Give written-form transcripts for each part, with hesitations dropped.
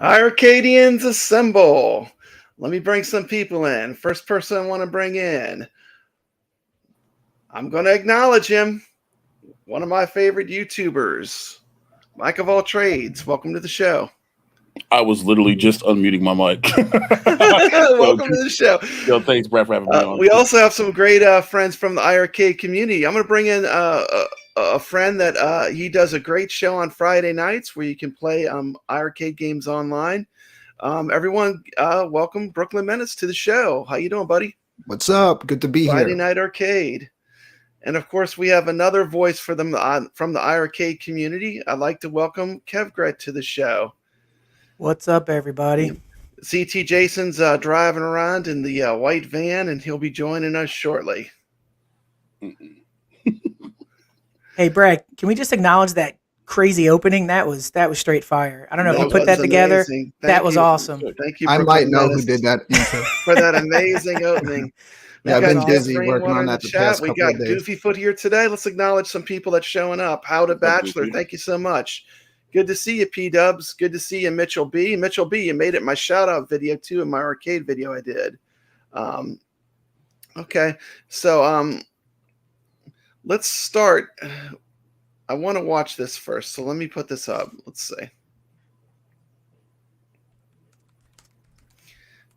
iiRcadians assemble. Let me bring some people in. First person I want to bring in. I'm going to acknowledge him. One of my favorite YouTubers, Mike of All Trades. Welcome to the show. I was literally just unmuting my mic. Welcome to the show. Yo, thanks, Brad, for having me on. We also have some great friends from the iiRcade community. I'm going to bring in a friend that he does a great show on Friday nights where you can play iiRcade games online. Everyone, welcome Brooklyn Menace to the show. How you doing, buddy? What's up? Good to be here. Friday Night Arcade. And of course, we have another voice for them from the iiRcade community. I'd like to welcome kevgret to the show. What's up, everybody? CT Jason's driving around in the white van, and he'll be joining us shortly. Hey, Brad, can we just acknowledge that crazy opening? That was straight fire. I don't know if you put that together. That was awesome. Thank you. I might know who did that intro. For that amazing opening. Yeah, I've been busy working on that the past couple of days. We got Goofyfoot here today. Let's acknowledge some people that's showing up. How to Bachelor, thank you so much. Good to see you, P-Dubs. Good to see you, Mitchell B. Mitchell B, you made it my shout-out video, too, in my arcade video I did. Okay, so let's start. I want to watch this first, so let me put this up. Let's see.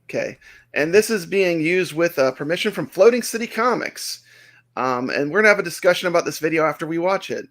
Okay, and this is being used with permission from Floating City Comics. And we're going to have a discussion about this video after we watch it.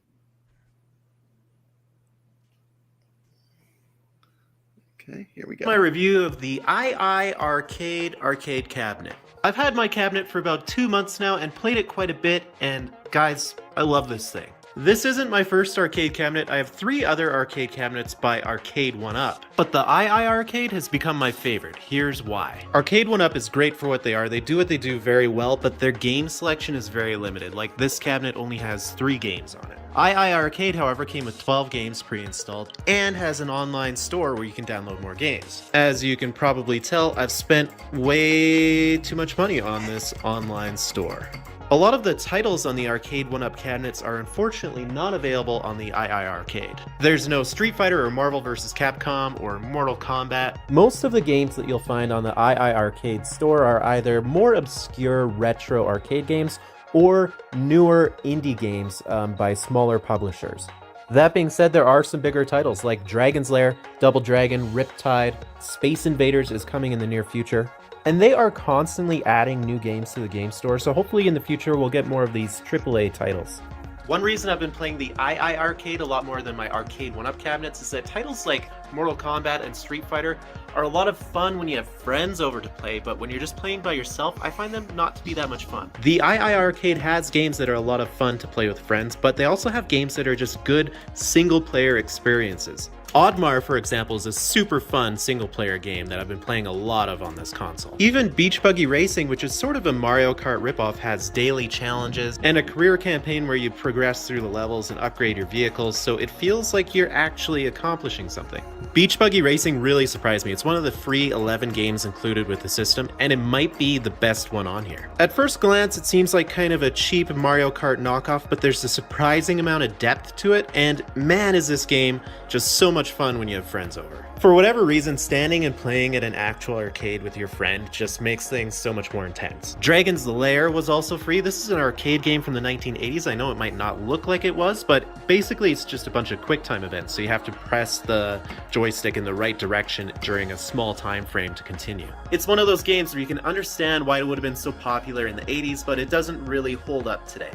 Okay, here we go. My review of the iiRcade arcade cabinet. I've had my cabinet for about 2 months now and played it quite a bit, and guys, I love this thing. This isn't my first arcade cabinet. I have 3 other arcade cabinets by Arcade1Up, but the iiRcade has become my favorite. Here's why. Arcade1Up is great for what they are. They do what they do very well, but their game selection is very limited. Like, this cabinet only has 3 games on it. iiRcade, however, came with 12 games pre-installed and has an online store where you can download more games. As you can probably tell, I've spent way too much money on this online store. A lot of the titles on the Arcade1Up cabinets are unfortunately not available on the iiRcade. There's no Street Fighter or Marvel vs. Capcom or Mortal Kombat. Most of the games that you'll find on the iiRcade store are either more obscure retro arcade games or newer indie games by smaller publishers. That being said, there are some bigger titles like Dragon's Lair, Double Dragon, Riptide, Space Invaders is coming in the near future. And they are constantly adding new games to the game store, so hopefully in the future we'll get more of these AAA titles. One reason I've been playing the iiRcade a lot more than my Arcade1Up cabinets is that titles like Mortal Kombat and Street Fighter are a lot of fun when you have friends over to play, but when you're just playing by yourself, I find them not to be that much fun. The iiRcade has games that are a lot of fun to play with friends, but they also have games that are just good single-player experiences. Oddmar, for example, is a super fun single-player game that I've been playing a lot of on this console. Even Beach Buggy Racing, which is sort of a Mario Kart ripoff, has daily challenges and a career campaign where you progress through the levels and upgrade your vehicles, so it feels like you're actually accomplishing something. Beach Buggy Racing really surprised me. It's one of the free 11 games included with the system, and it might be the best one on here. At first glance, it seems like kind of a cheap Mario Kart knockoff, but there's a surprising amount of depth to it, and man is this game just so much fun when you have friends over. For whatever reason, standing and playing at an actual arcade with your friend just makes things so much more intense. Dragon's Lair was also free. This is an arcade game from the 1980s. I know it might not look like it was, but basically it's just a bunch of QuickTime events, so you have to press the joystick in the right direction during a small time frame to continue. It's one of those games where you can understand why it would have been so popular in the 80s, but it doesn't really hold up today.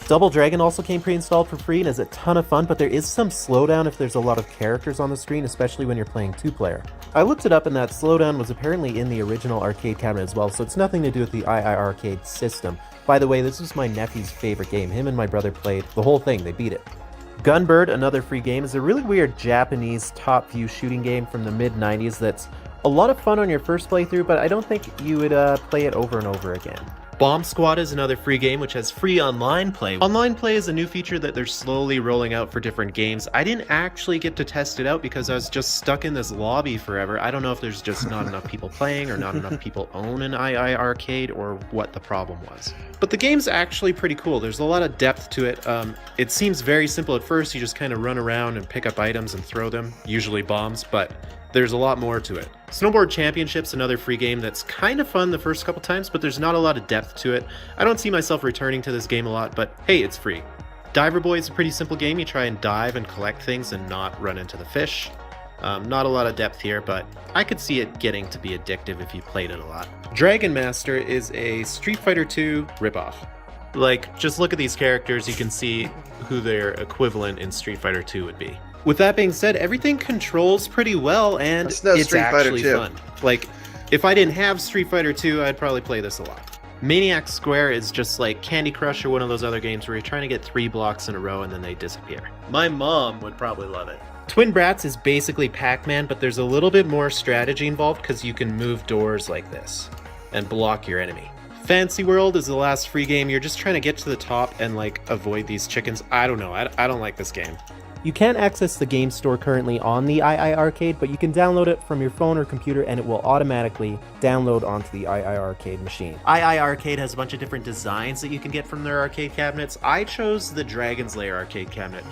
Double Dragon also came pre-installed for free and is a ton of fun, but there is some slowdown if there's a lot of characters on the screen, especially when you're playing 2-player. I looked it up and that slowdown was apparently in the original arcade cabinet as well, so it's nothing to do with the iiRcade system. By the way, this was my nephew's favorite game. Him and my brother played the whole thing, they beat it. Gunbird, another free game, is a really weird Japanese top-view shooting game from the mid-90s that's a lot of fun on your first playthrough, but I don't think you would play it over and over again. Bomb Squad is another free game which has free online play. Online play is a new feature that they're slowly rolling out for different games. I didn't actually get to test it out because I was just stuck in this lobby forever. I don't know if there's just not enough people playing or not enough people own an iiRcade or what the problem was. But the game's actually pretty cool. There's a lot of depth to it. It seems very simple at first. You just kind of run around and pick up items and throw them, usually bombs, but there's a lot more to it. Snowboard Championship's another free game that's kind of fun the first couple times, but there's not a lot of depth to it. I don't see myself returning to this game a lot, but hey, it's free. Diver Boy is a pretty simple game. You try and dive and collect things and not run into the fish. Not a lot of depth here, but I could see it getting to be addictive if you played it a lot. Dragon Master is a Street Fighter 2 ripoff. Like, just look at these characters, you can see who their equivalent in Street Fighter 2 would be. With that being said, everything controls pretty well, and it's actually fun. Like, if I didn't have Street Fighter 2, I'd probably play this a lot. Maniac Square is just like Candy Crush or one of those other games where you're trying to get 3 blocks in a row and then they disappear. My mom would probably love it. Twin Brats is basically Pac-Man, but there's a little bit more strategy involved because you can move doors like this and block your enemy. Fancy World is the last free game. You're just trying to get to the top and like avoid these chickens. I don't know. I don't like this game. You can't access the game store currently on the iiRcade, but you can download it from your phone or computer and it will automatically download onto the iiRcade machine. iiRcade has a bunch of different designs that you can get from their arcade cabinets. I chose the Dragon's Lair arcade cabinet.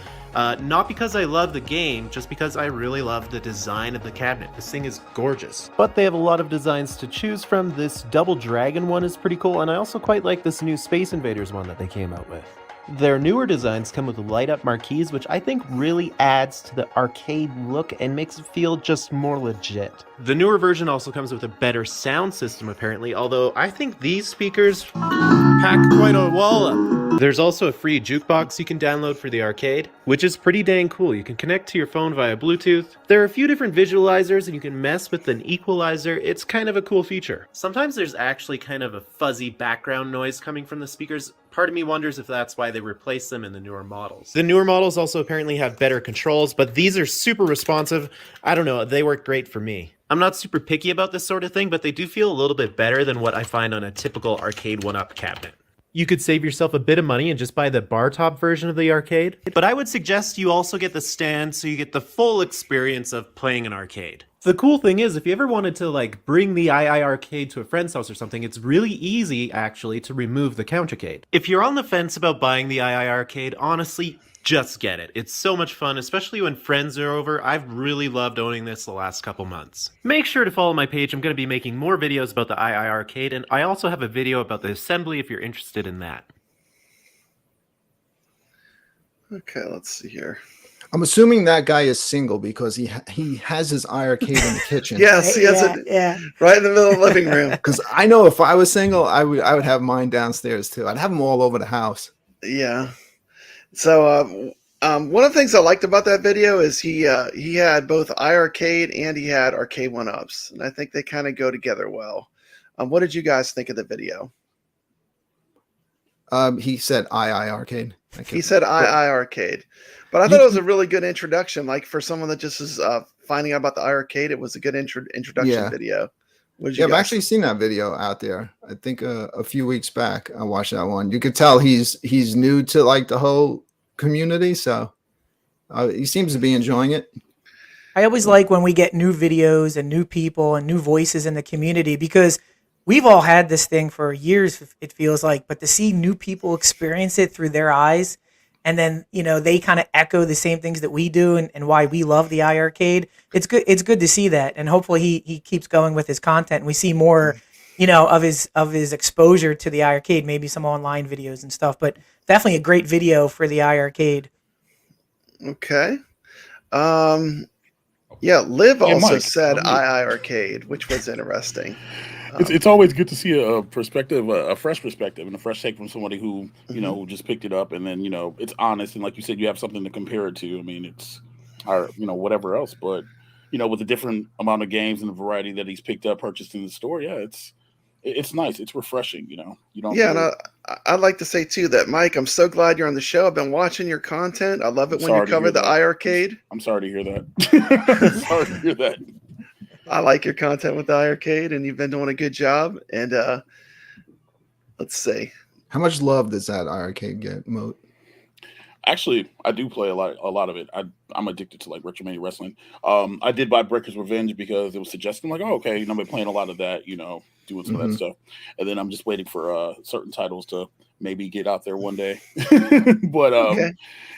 Not because I love the game, just because I really love the design of the cabinet. This thing is gorgeous. But they have a lot of designs to choose from. This Double Dragon one is pretty cool, and I also quite like this new Space Invaders one that they came out with. Their newer designs come with light-up marquees, which I think really adds to the arcade look and makes it feel just more legit. The newer version also comes with a better sound system, apparently, although I think these speakers pack quite a wallop. There's also a free jukebox you can download for the arcade, which is pretty dang cool. You can connect to your phone via Bluetooth. There are a few different visualizers and you can mess with an equalizer. It's kind of a cool feature. Sometimes there's actually kind of a fuzzy background noise coming from the speakers. Part of me wonders if that's why they replaced them in the newer models. The newer models also apparently have better controls, but these are super responsive. I don't know, they work great for me. I'm not super picky about this sort of thing, but they do feel a little bit better than what I find on a typical arcade 1-up cabinet. You could save yourself a bit of money and just buy the bar top version of the arcade, but I would suggest you also get the stand so you get the full experience of playing an arcade. The cool thing is, if you ever wanted to like bring the iiRcade to a friend's house or something, it's really easy actually to remove the countercade. If you're on the fence about buying the iiRcade, honestly, just get it. It's so much fun, especially when friends are over. I've really loved owning this the last couple months. Make sure to follow my page. I'm going to be making more videos about the iiRcade, and I also have a video about the assembly if you're interested in that. Okay, let's see here. I'm assuming that guy is single because he has his iiRcade in the kitchen. Yes, he has it right in the middle of the living room. Because I know if I was single, I would have mine downstairs too. I'd have them all over the house. Yeah. So one of the things I liked about that video is he had both iiRcade and he had arcade 1-ups, and I think they kind of go together well. What did you guys think of the video? He said iiRcade. He said iiRcade. But I thought it was a really good introduction. Like for someone that just is finding out about the iiRcade, it was a good introduction video. I've actually seen that video out there. I think a few weeks back I watched that one. You could tell he's new to like the whole community, so he seems to be enjoying it. I always like when we get new videos and new people and new voices in the community because we've all had this thing for years, it feels like, but to see new people experience it through their eyes, and then, you know, they kind of echo the same things that we do and why we love the iiRcade. It's good to see that. And hopefully he keeps going with his content and we see more, you know, of his exposure to the iiRcade, maybe some online videos and stuff, but definitely a great video for the iiRcade. Okay. Yeah, Liv also said iiRcade, which was interesting. It's always good to see a perspective, a fresh perspective, and a fresh take from somebody who who just picked it up, and then it's honest, and like you said, you have something to compare it to. I mean, it's whatever else, but with the different amount of games and the variety that he's picked up, purchased in the store, yeah, it's nice, it's refreshing. You don't. Yeah, and I'd like to say too that Mike, I'm so glad you're on the show. I've been watching your content. I love it when you cover the iiRcade. I'm sorry to hear that. Sorry to hear that. I like your content with the iiRcade, and you've been doing a good job. And let's see, how much love does that iiRcade get, MOAT? Actually, I do play a lot of it. I'm addicted to like retromania wrestling. I did buy Breaker's Revenge because it was suggesting like, oh, okay, I've been playing a lot of that, doing some of that stuff, and then I'm just waiting for certain titles to maybe get out there one day. But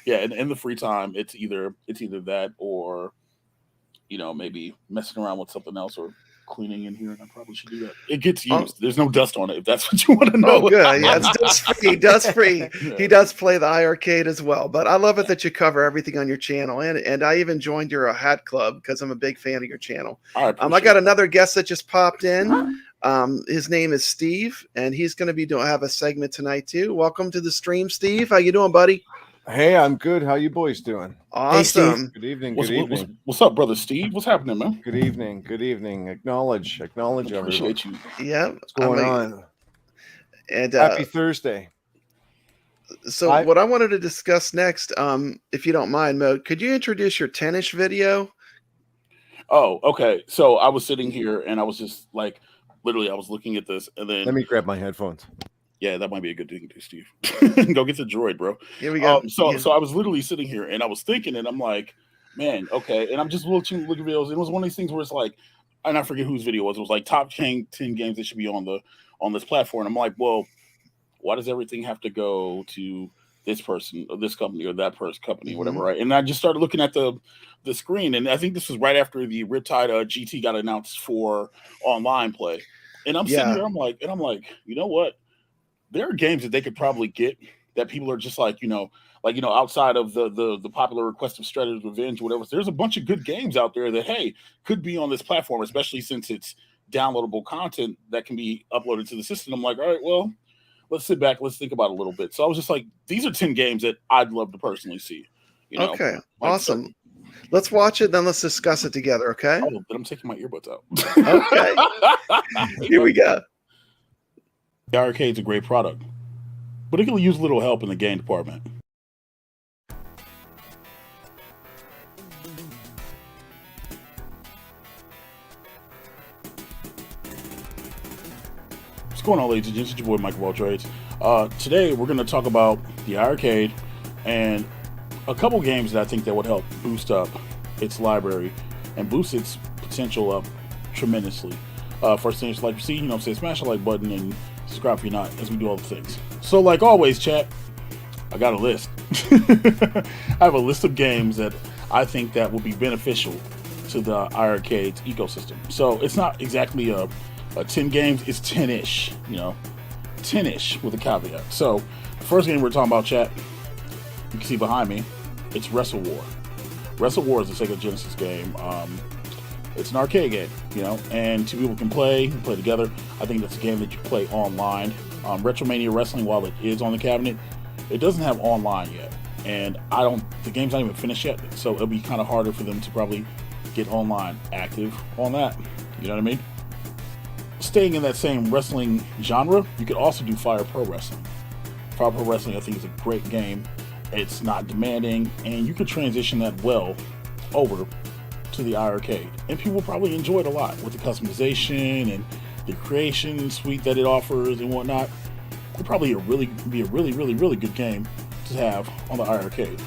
yeah, in the free time, it's either that or maybe messing around with something else or cleaning in here, and I probably should do that. It gets used. There's no dust on it, if that's what you want to know. Oh, good. Yeah, it's dust free. Dust free. Yeah. He does play the iiRcade as well, but I love it that you cover everything on your channel, and I even joined your hat club because I'm a big fan of your channel. I got another guest that just popped in. His name is Steve, and he's going to be have a segment tonight too. Welcome to the stream, Steve. How you doing, buddy? Hey, I'm good. How you boys doing? Awesome. Good evening. What's, Good evening. What's up, brother Steve? What's happening, man? Good evening. Good evening. Acknowledge everyone. Appreciate you. Yeah. What's going on? And happy Thursday. So what I wanted to discuss next, if you don't mind, Mo, could you introduce your tennis video? Oh, okay. So I was sitting here and I was just like, literally, I was looking at this, and then let me grab my headphones. Yeah, that might be a good thing to do, Steve. Go get the droid, bro. Here we go. So I was literally sitting here and I was thinking, and I'm like, man, okay. And I'm just looking at videos. It was one of these things where it's like, and I forget whose video it was. It was like top 10 games that should be on this platform. And I'm like, well, why does everything have to go to this person or this company or that company, whatever, right? And I just started looking at the screen, and I think this was right after the Riptide GT got announced for online play. And I'm sitting there, I'm like, you know what? There are games that they could probably get that people are just like, outside of the popular Request of Shredder's Revenge, whatever. There's a bunch of good games out there that, hey, could be on this platform, especially since it's downloadable content that can be uploaded to the system. I'm like, all right, well, let's sit back, let's think about it a little bit. So I was just like, these are 10 games that I'd love to personally see. Okay, awesome. Let's watch it, then let's discuss it together, okay? Oh, but I'm taking my earbuds out. Okay. Here we go. The iiRcade's a great product, but it can use a little help in the game department. What's going on, ladies and gents? It's your boy, Michael Ball Trades. Today, we're going to talk about the iiRcade and a couple games that I think that would help boost up its library and boost its potential up tremendously. First thing, like you see, smash the like button and subscribe if you're not, as we do all the things. So, like always, chat, I got a list. I have a list of games that I think that will be beneficial to the iiRcade's ecosystem. So it's not exactly a 10 games, it's 10-ish, 10-ish with a caveat. So the first game we're talking about, chat, you can see behind me, it's Wrestle War. Wrestle War is a Sega Genesis game. It's an arcade game, and two people can play together. I think that's a game that you play online. Retromania Wrestling, while it is on the cabinet, it doesn't have online yet. And the game's not even finished yet, so it'll be kind of harder for them to probably get online active on that. You know what I mean? Staying in that same wrestling genre, you could also do Fire Pro Wrestling. Fire Pro Wrestling, I think, is a great game. It's not demanding, and you could transition that well over to the iiRcade, and people probably enjoy it a lot with the customization and the creation suite that it offers and whatnot. It'd probably be a really good game to have on the iiRcade.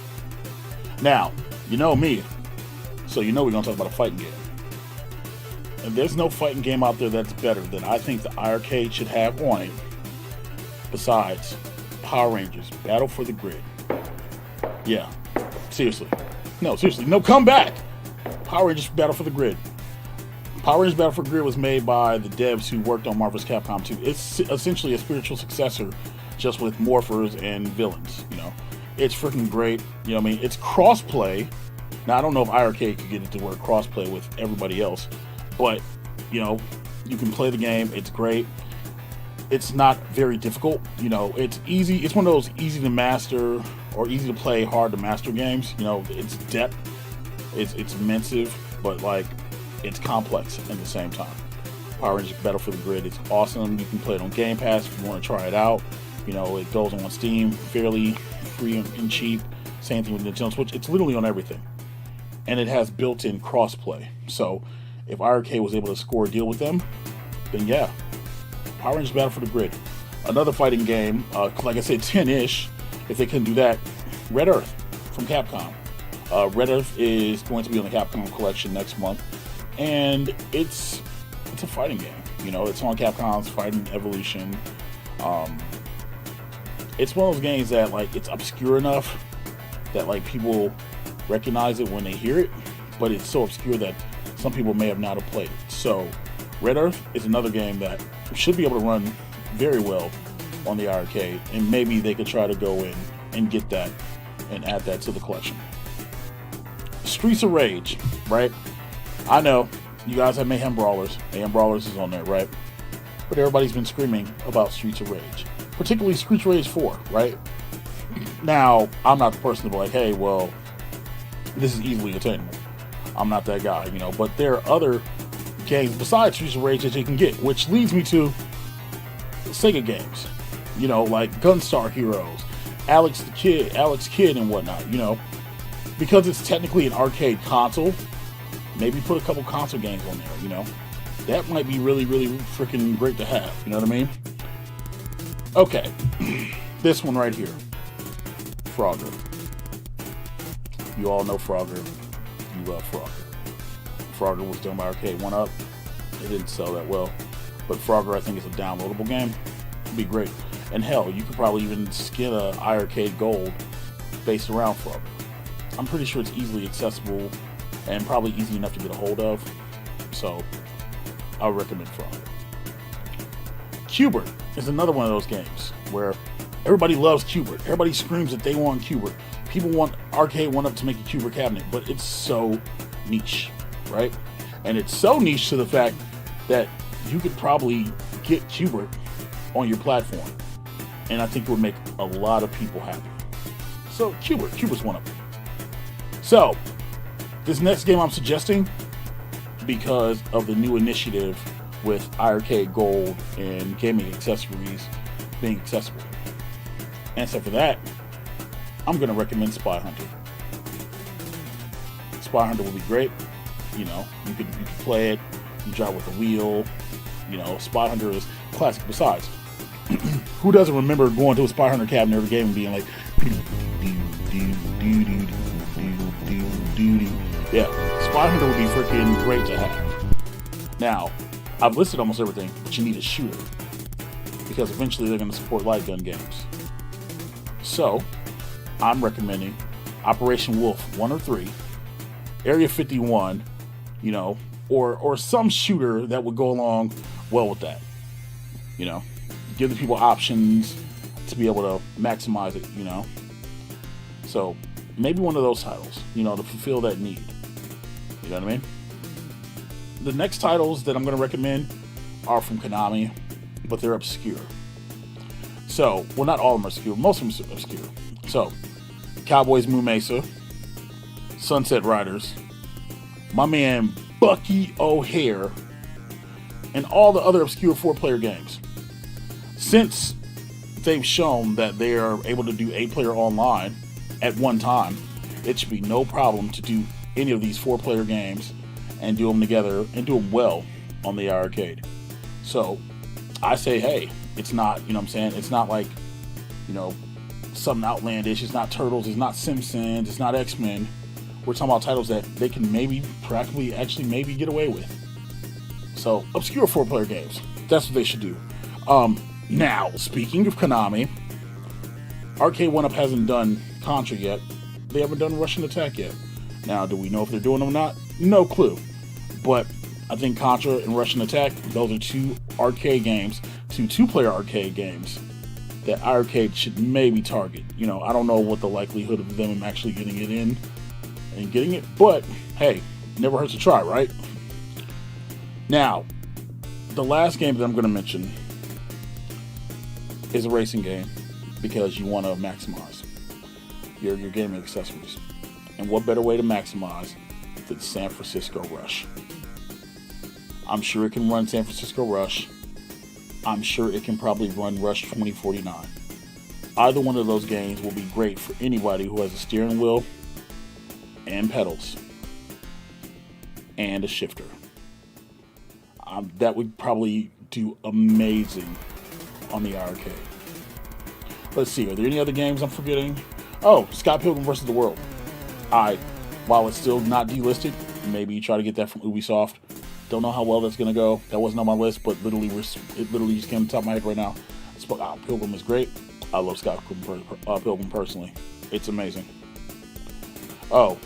Now, you know me, so we're gonna talk about a fighting game. And there's no fighting game out there that's better than I think the iiRcade should have on it, besides Power Rangers Battle for the Grid. Yeah, seriously. No, come back! Power Rangers Battle for the Grid. Power Rangers Battle for the Grid was made by the devs who worked on Marvel's Capcom 2. It's essentially a spiritual successor, just with morphers and villains, It's freaking great, It's cross-play. Now, I don't know if iiRcade could get it to work cross-play with everybody else, but, you can play the game. It's great. It's not very difficult. It's easy. It's one of those easy to master or easy to play, hard to master games. It's depth. It's immensive, but it's complex at the same time. Power Rangers Battle for the Grid is awesome. You can play it on Game Pass if you want to try it out. It goes on Steam, fairly free and cheap. Same thing with Nintendo Switch. It's literally on everything, and it has built-in cross-play. So if iiRcade was able to score a deal with them, then yeah, Power Rangers Battle for the Grid. Another fighting game, like I said, 10-ish. If they couldn't do that, Red Earth from Capcom. Red Earth is going to be on the Capcom Collection next month, and it's a fighting game. It's on Capcom's Fighting Evolution. It's one of those games that it's obscure enough that people recognize it when they hear it, but it's so obscure that some people may have not have played it. So Red Earth is another game that should be able to run very well on the iiRcade, and maybe they could try to go in and get that and add that to the collection. Streets of Rage, right? I know you guys have Mayhem Brawlers. Mayhem Brawlers is on there, right? But everybody's been screaming about Streets of Rage, particularly Streets of Rage 4, right? Now, I'm not the person to be like, hey, well, this is easily attainable. I'm not that guy, you know, but there are other games besides Streets of Rage that you can get, which leads me to Sega games, you know, like Gunstar Heroes, Alex Kidd and whatnot, you know, because it's technically an arcade console. Maybe put a couple console games on there, you know. That might be really, really freaking great to have, you know what I mean? Okay, this one right here, Frogger. You all know Frogger. You love Frogger. Frogger was done by Arcade 1-Up. It didn't sell that well, but Frogger I think is a downloadable game. It'd be great. And hell, you could probably even skin a iiRcade Gold based around Frogger. I'm pretty sure it's easily accessible and probably easy enough to get a hold of. So I would recommend Frogger. Qbert is another one of those games where everybody loves Qbert. Everybody screams that they want Qbert. People want Arcade 1-Up to make a Qbert cabinet, but it's so niche, right? And it's so niche to the fact that you could probably get Qbert on your platform, and I think it would make a lot of people happy. So Qbert's one of them. So this next game I'm suggesting, because of the new initiative with iiRcade Gold and gaming accessories being accessible. And so for that, I'm going to recommend Spy Hunter. Spy Hunter would be great. You know, you could play it, you drive with a wheel. You know, Spy Hunter is classic. Besides, who doesn't remember going to a Spy Hunter cabinet every game and being like, yeah, Spy Hunter would be freaking great to have. Now, I've listed almost everything, but you need a shooter, because eventually they're going to support light gun games. So, I'm recommending Operation Wolf 1 or 3, Area 51, you know, or some shooter that would go along well with that. You know, give the people options to be able to maximize it, you know. So, maybe one of those titles, you know, to fulfill that need. You know what I mean? The next titles that I'm going to recommend are from Konami, but they're obscure. So, well, not all of them are obscure. Most of them are obscure. So, Cowboys Moo Mesa, Sunset Riders, my man Bucky O'Hare, and all the other obscure 4-player games. Since they've shown that they are able to do 8-player online at one time, it should be no problem to do any of these 4-player games and do them together and do them well on the iiRcade. So I say, hey, it's not, you know what I'm saying, it's not like, you know, something outlandish. It's not Turtles, it's not Simpsons, it's not X-Men. We're talking about titles that they can maybe practically actually maybe get away with. So obscure 4-player games, that's what they should do. Now, speaking of Konami, Arcade 1-Up hasn't done Contra yet. They haven't done Russian Attack yet. Now, do we know if they're doing them or not? No clue. But I think Contra and Russian Attack, those are 2 arcade games, 2-player arcade games that iiRcade should maybe target. You know, I don't know what the likelihood of them actually getting it in and getting it, but hey, never hurts to try, right? Now, the last game that I'm going to mention is a racing game, because you want to maximize your gaming accessories. And what better way to maximize than San Francisco Rush? I'm sure it can run San Francisco Rush. I'm sure it can probably run Rush 2049. Either one of those games will be great for anybody who has a steering wheel and pedals and a shifter. That would probably do amazing on the iiRcade. Let's see, are there any other games I'm forgetting? Oh, Scott Pilgrim vs. the World. While it's still not delisted, maybe try to get that from Ubisoft. Don't know how well that's going to go. That wasn't on my list, but it literally just came to the top of my head right now. Pilgrim is great. I love Scott Pilgrim personally. It's amazing. Oh,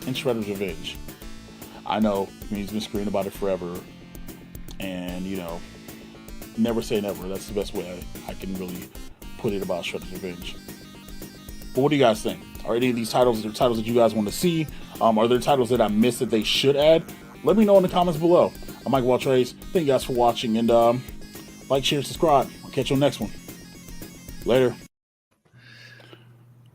and Shredder's Revenge. I know, I mean, he's been screaming about it forever, and you know, never say never. That's the best way I can really put it about Shredder's Revenge. But what do you guys think? Are any of these titles titles that you guys want to see? Are there titles that I missed that they should add? Let me know in the comments below. I'm Mike Waltrace. Thank you guys for watching, and like, share, subscribe. I'll catch you on the next one. Later.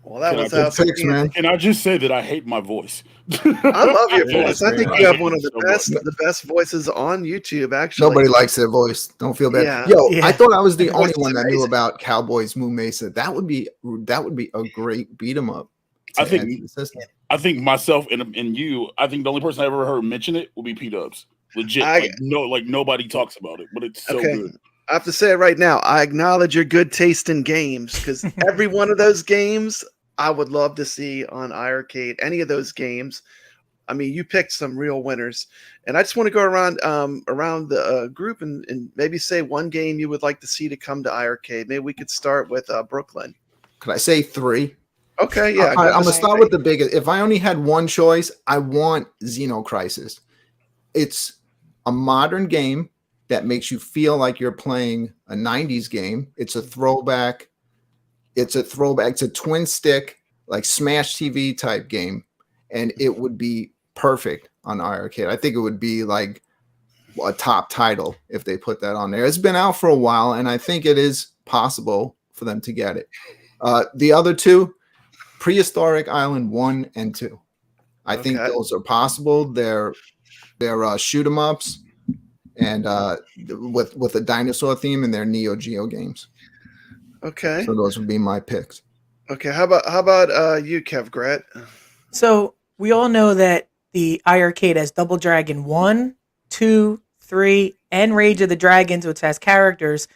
Well, that was Thanks, man. Can I just say that I hate my voice? I love your Yeah, voice. I think man. you have one of So the best voices on YouTube. Actually, Nobody likes their voice. Don't feel bad. Yeah. Yo, Yeah. I thought I was the Your only voice is one that knew amazing. about Cowboys Moo Mesa. That would be a great beat 'em up. I to think- add to the system. I think myself and you, I think the only person I ever heard mention it will be P-Dubs. Legit. Like nobody talks about it, but it's so Okay. good. I have to say it right now. I acknowledge your good taste in games because every one of those games I would love to see on iiRcade. Any of those games. I mean, you picked some real winners, and I just want to go around the group and maybe say one game you would like to see to come to iiRcade. Maybe we could start with Brooklyn. Could I say 3? Okay, yeah. I'm gonna start with the biggest. If I only had one choice, I want Xeno Crisis. It's a modern game that makes you feel like you're playing a 90s game. It's a throwback. It's a twin stick, like Smash TV type game, and it would be perfect on iiRcade. I think it would be like a top title if they put that on there. It's been out for a while, and I think it is possible for them to get it. The other two, Prehistoric Island 1 and 2. I think those are possible. They're shoot 'em ups, and with a dinosaur theme, and they're Neo Geo games. Okay. So those would be my picks. Okay. How about you, kevgret? So we all know that the iiRcade has Double Dragon 1, 2, 3, and Rage of the Dragons, which has characters.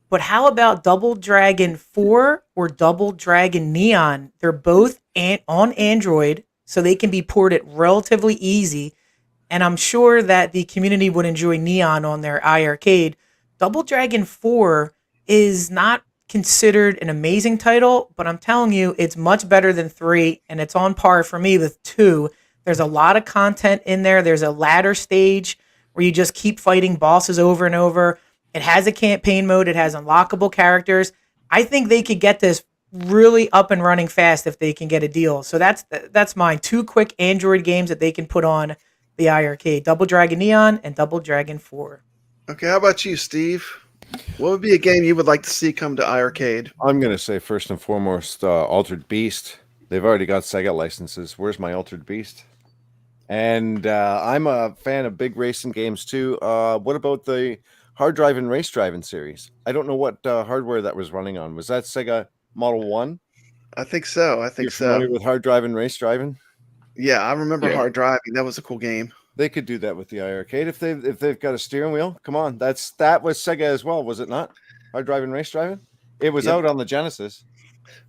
But how about Double Dragon 4 or Double Dragon Neon? They're both on Android, so they can be ported relatively easy. And I'm sure that the community would enjoy Neon on their iiRcade. Double Dragon 4 is not considered an amazing title, but I'm telling you, it's much better than 3, and it's on par for me with 2. There's a lot of content in there. There's a ladder stage where you just keep fighting bosses over and over. It has a campaign mode. It has unlockable characters. I think they could get this really up and running fast if they can get a deal. So that's mine. 2 quick Android games that they can put on the iiRcade: Double Dragon Neon and Double Dragon 4. Okay. How about you, Steve? What would be a game you would like to see come to iiRcade? I'm going to say first and foremost, Altered Beast. They've already got Sega licenses. Where's my Altered Beast? And I'm a fan of big racing games too. What about the hard driving race driving series? I don't know what hardware that was running on. Was that Sega Model 1? I think so. I think You're so. familiar with hard driving race driving? Yeah, I remember Hard Driving. That was a cool game. They could do that with the iiRcade if they've got a steering wheel. Come on, that was Sega as well, was it not? Hard driving race driving. It was out on the Genesis.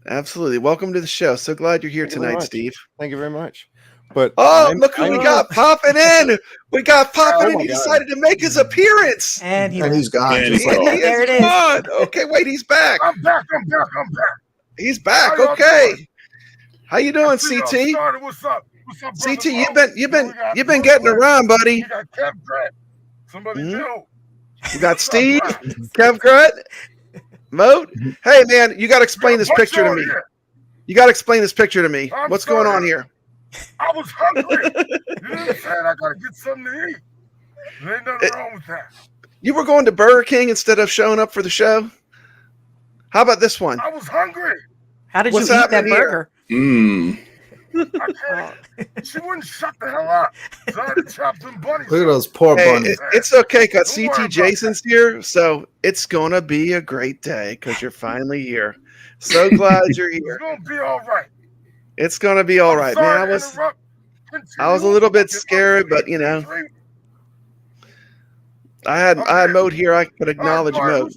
Absolutely. Welcome to the show. So glad you're here Thank you very tonight, much. Steve. Thank you very much. But Look who we got popping in. We got popping in. my He God. decided to make his appearance. And And he's gone. And Just he's like gone. There it is. gone. Okay, wait, he's back. I'm back. He's back. How y'all Okay. doing? How you doing, See y'all CT? started. What's up? What's up, brother? CT, you've We got been getting around, buddy. We got kevgret. Somebody Mhm. new. We got Steve, kevgret, MOAT. Hey man, you got to explain this picture to me. You got to explain this picture to me. I'm What's going on sorry. here? I was hungry. You understand? I gotta get something to eat. There ain't nothing wrong with that. You were going to Burger King instead of showing up for the show? How about this one? I was hungry. How did What's you eat that happening here? burger? I can't. She wouldn't shut the hell up. So I had to chop some bunnies. look at those poor Hey, bunnies. it's okay because Don't worry CT about Jason's here, so it's gonna be a great day because you're finally here. So glad you're It's here. gonna be all right. It's gonna be all I'm right, sorry man. to I interrupt. was a little bit scared, but you know, I had MOAT here. I could acknowledge MOAT.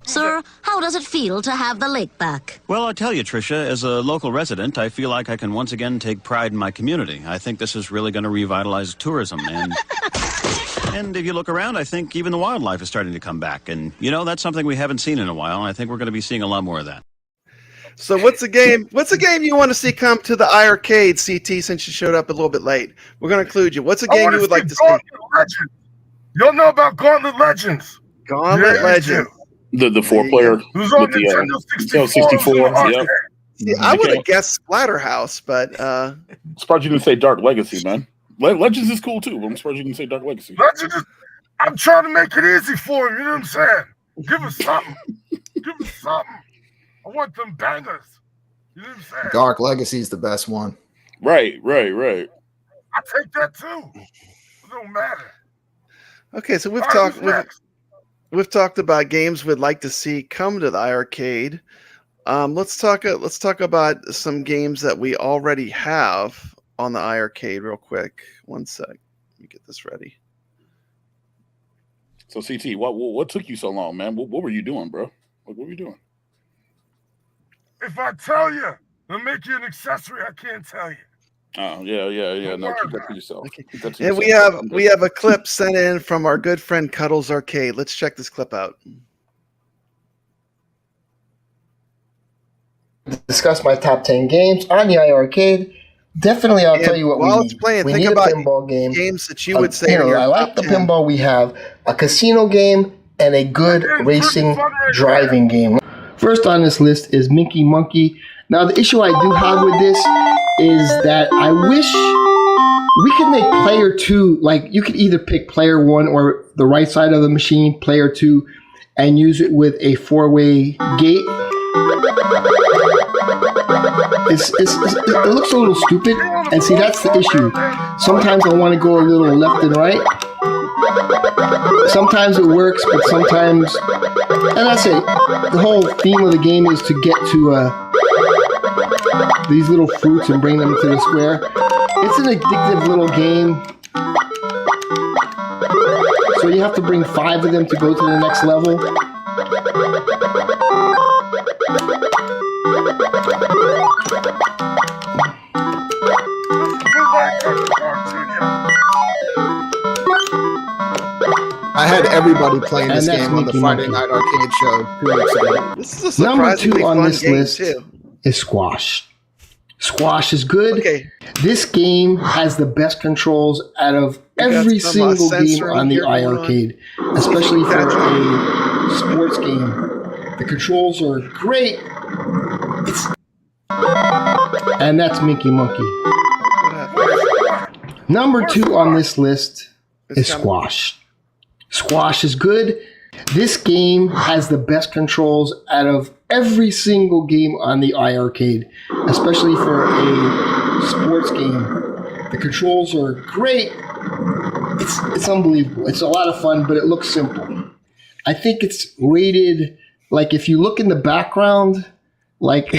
Sir, how does it feel to have the lake back? Well, I'll tell you, Tricia, as a local resident, I feel like I can once again take pride in my community. I think this is really going to revitalize tourism. And if you look around, I think even the wildlife is starting to come back. And, you know, that's something we haven't seen in a while. And I think we're going to be seeing a lot more of that. So what's the game? What's the game you want to see come to the iArcade, CT? Since you showed up a little bit late, we're going to include you. What's a game you would like to see? Gauntlet Legends. Y'all know about Gauntlet Legends? Gauntlet Legends. The 4-player Who's on with the Nintendo 64? 64. Yep. See, I would have guessed Splatterhouse, but surprised you didn't say Dark Legacy, man. Legends is cool too, but I'm surprised you didn't say Dark Legacy. Legends is, I'm trying to make it easy for him. You know what I'm saying? Give us something. Give us something. I want them bangers. You know what I'm saying? Dark Legacy is the best one. Right. I take that too. It don't matter. okay. So we've All right, talked. who's next? We've talked about games we'd like to see come to the iArcade. Let's talk about some games that we already have on the iArcade real quick. One sec. Let me get this ready. So CT, what took you so long, man? What were you doing, bro? What were you doing? If I tell you, they'll make you an accessory. I can't tell you. Oh, yeah. No, keep that to yourself. Keep that to And yourself. we have a clip sent in from our good friend Cuddles Arcade. Let's check this clip out. Discuss my top 10 games on the iArcade. Definitely, I'll tell you what while we it's need. playing, We think need a about pinball game. games that you would say You are know, your I like top the 10. pinball. We have a casino game and a good racing driving game. First on this list is Minky Monkey. Now, the issue I do have with this is that I wish we could make player 2, like you could either pick player 1 or the right side of the machine, player 2, and use it with a 4-way gate. It looks a little stupid, and see, that's the issue. Sometimes I want to go a little left and right. Sometimes it works, but sometimes, and that's it. The whole theme of the game is to get to these little fruits and bring them to the square. It's an addictive little game. So you have to bring 5 of them to go to the next level. I had everybody playing this And that's game on the Mickey Friday Monkey. Night Arcade show 2 weeks ago. This is a Number surprisingly 2 on fun this game list too. is Squash. Squash is good. Okay, This game has the best controls out of got every some, single game censoring on the here going on. iArcade, especially for a sports game. The controls are great. And that's Mickey Monkey. Number 2 on this list is Squash. Squash is good. This game has the best controls out of every single game on the iArcade, especially for a sports game. The controls are great. It's unbelievable. It's a lot of fun, but it looks simple. I think it's rated, like if you look in the background, like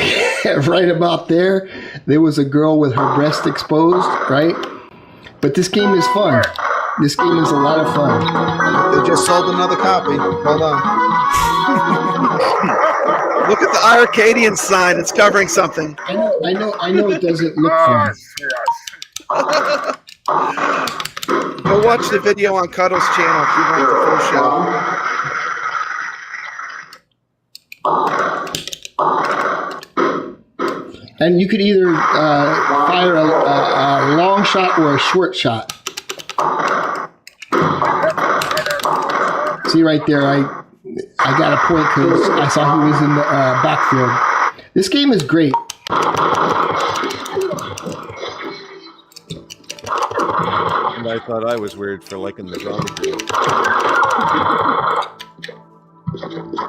right about there was a girl with her breast exposed, right? But this game is fun. This game is a lot of fun. They just sold another copy. Hold on. look at the iiRcadian sign. It's covering something. I know it doesn't look fun. Go watch the video on Cuddles' channel if you want the full show. And you could either fire a long shot or a short shot. See right there, I got a point because I saw he was in the backfield. This game is great. And I thought I was weird for liking the zombie game.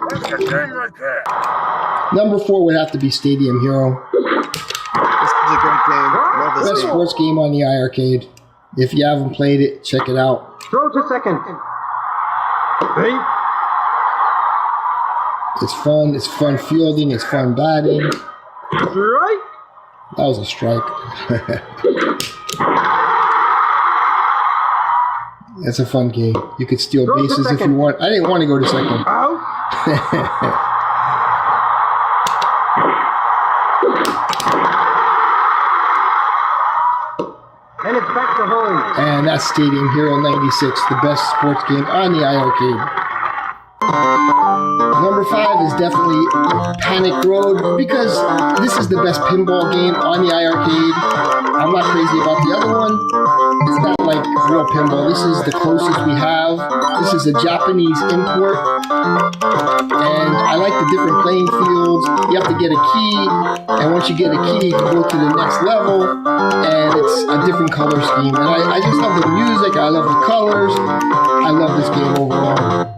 That's the game right there. Number 4 would have to be Stadium Hero. This is a great game. Love this Best game. sports game on the iArcade. If you haven't played it, check it out. Throw to second. It's fun. It's fun fielding. It's fun batting. Right. That was a strike. That's a fun game. You could steal Throw to bases if you second. want. I didn't want to go to second. Out. And it's back to home. And that's Stadium Hero 96, the best sports game on the iArcade. Number 5 is definitely Panic Road, because this is the best pinball game on the iArcade. I'm not crazy about the other one. It's not like real pinball. This is the closest we have. This is a Japanese import. And I like the different playing fields. You have to get a key, and once you get a key, you can go to the next level, and it's a different color scheme. And I just love the music. I love the colors. I love this game overall.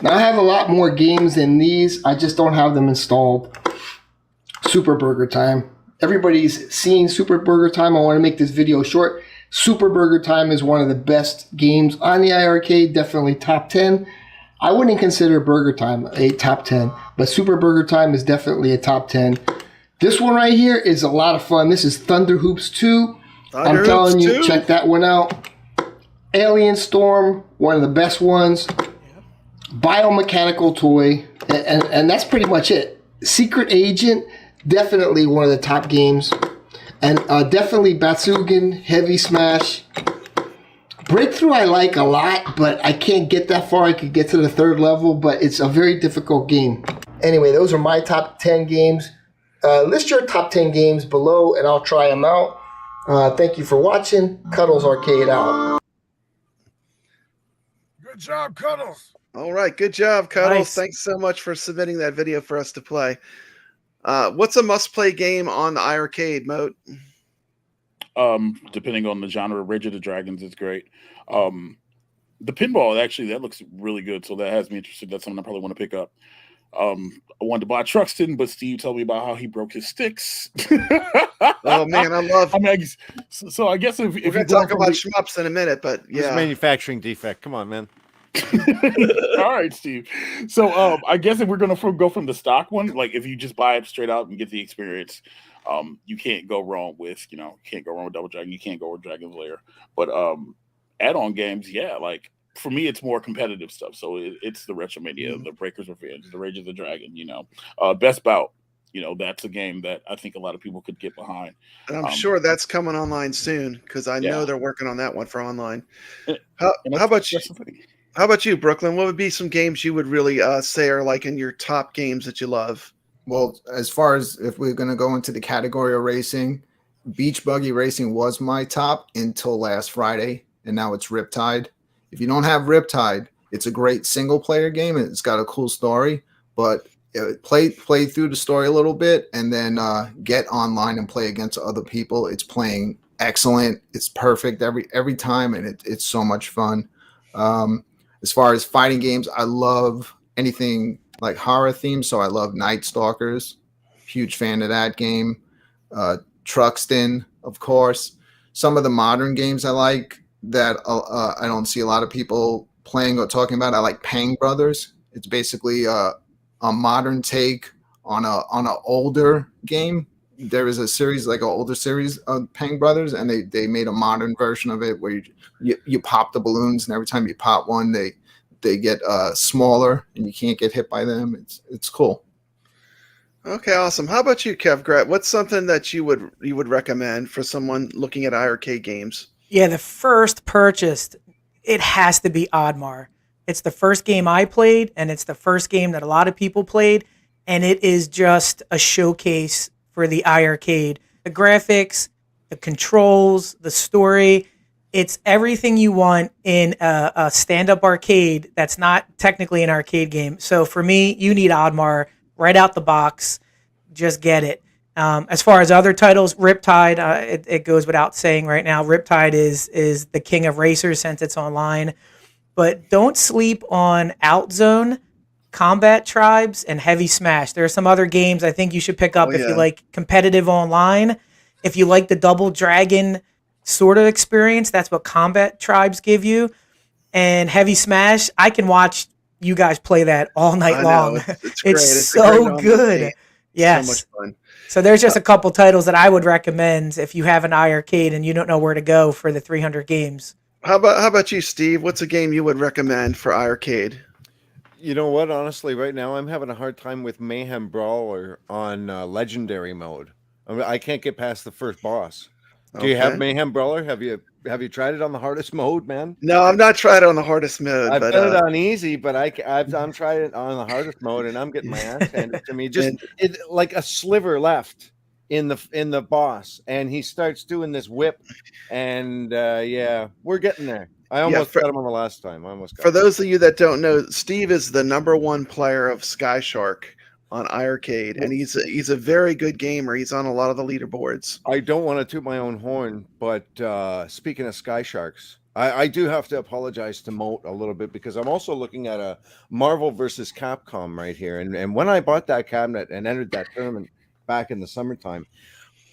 Now I have a lot more games than these. I just don't have them installed. Super Burger Time. Everybody's seen Super Burger Time. I want to make this video short. Super Burger Time is one of the best games on the iArcade. Definitely top 10. I wouldn't consider Burger Time a top 10, but Super Burger Time is definitely a top 10. This one right here is a lot of fun. This is Thunder Hoops 2. I'm telling you, check that one out. Alien Storm, one of the best ones. Biomechanical Toy, and that's pretty much it. Secret Agent, definitely one of the top games. And definitely Batsugan, Heavy Smash. Breakthrough I like a lot, but I can't get that far. I could get to the 3rd level, but it's a very difficult game. Anyway, those are my top 10 games. List your top 10 games below, and I'll try them out. Thank you for watching. Cuddles Arcade out. Good job, Cuddles. All right, good job, Cuddles. Nice. Thanks so much for submitting that video for us to play. What's a must-play game on the iArcade, Moat? Depending on the genre, Rage of the Dragons is great. The pinball, actually, that looks really good, so that has me interested. That's something I probably want to pick up. I wanted to buy Truxton, but Steve told me about how he broke his sticks. Oh man, I love. I mean, so I guess if we're gonna talk about shmups in a minute, but It's a yeah, manufacturing defect. Come on, man. All right, Steve. So I guess if we're gonna go from the stock one, like if you just buy it straight out and get the experience, you can't go wrong with Double Dragon. You can't go with Dragon's Lair. But add-on games, yeah, like for me, it's more competitive stuff. So it's the Retromania, the Breaker's Revenge, the Rage of the Dragon. Best Bout. That's a game that I think a lot of people could get behind. and I'm sure that's coming online soon because I know they're working on that one for online. How about you? How about you, Brooklyn? What would be some games you would really say are like in your top games that you love? Well, as far as if we're going to go into the category of racing, Beach Buggy Racing was my top until last Friday, and now it's Riptide. If you don't have Riptide, it's a great single-player game, and it's got a cool story, but play through the story a little bit, and then get online and play against other people. It's playing excellent. It's perfect every time, and it's so much fun. As far as fighting games, I love anything like horror themed. So I love Night Stalkers. Huge fan of that game. Truxton, of course. Some of the modern games I like that I don't see a lot of people playing or talking about. I like Pang Brothers. It's basically a modern take on an older game. There is a series, like an older series of Pang Brothers, and they made a modern version of it where you pop the balloons, and every time you pop one, they get smaller, and you can't get hit by them. It's cool. Okay, awesome. How about you, kevgret? What's something that you would recommend for someone looking at iArcade games? Yeah, the first purchase, it has to be Oddmar. It's the first game I played, and it's the first game that a lot of people played, and it is just a showcase for the iArcade. The graphics, the controls, the story, it's everything you want in a stand-up arcade that's not technically an arcade game. So for me, you need Oddmar right out the box. Just get it. As far as other titles, Riptide, it goes without saying right now, Riptide is the king of racers since it's online. But don't sleep on Outzone, Combat Tribes, and Heavy Smash. There are some other games I think you should pick up if you like competitive online. If you like the Double Dragon sort of experience, that's what Combat Tribes give you. And Heavy Smash, I can watch you guys play that all night long. It's great. It's so good. Yes. So much fun. So there's just a couple titles that I would recommend if you have an iArcade and you don't know where to go for the 300 games. How about you, Steve? What's a game you would recommend for iArcade? You know what? Honestly, right now I'm having a hard time with Mayhem Brawler on legendary mode. I can't get past the first boss. Do you have Okay. Mayhem Brawler? Have you tried it on the hardest mode, man? No, I've not tried it on the hardest mode, I've but done it on easy, but I'm trying it on the hardest mode, and I'm getting my ass handed to me. Just like a sliver left in the boss, and he starts doing this whip, and yeah, we're getting there. I almost got him on the last time. I almost got for him. those of you that don't know, Steve is the #1 player of Sky Shark on iiRcade, and he's a very good gamer. He's on a lot of the leaderboards. I don't want to toot my own horn, but speaking of Sky Sharks, I do have to apologize to MOAT a little bit because I'm also looking at a Marvel versus Capcom right here. And when I bought that cabinet and entered that tournament back in the summertime,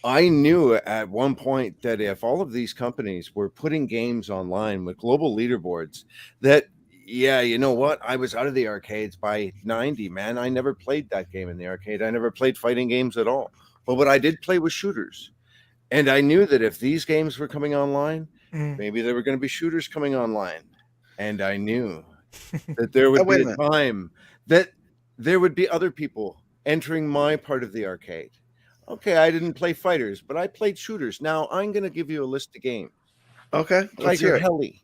I knew at one point that if all of these companies were putting games online with global leaderboards, that, yeah, you know what? I was out of the arcades by 90, man. I never played that game in the arcade. I never played fighting games at all. But what I did play was shooters. And I knew that if these games were coming online, maybe there were going to be shooters coming online. And I knew that there would be a time that there would be other people entering my part of the arcade. Okay, I didn't play fighters, but I played shooters. Now I'm going to give you a list of games. Okay, let's hear Tiger it. Heli.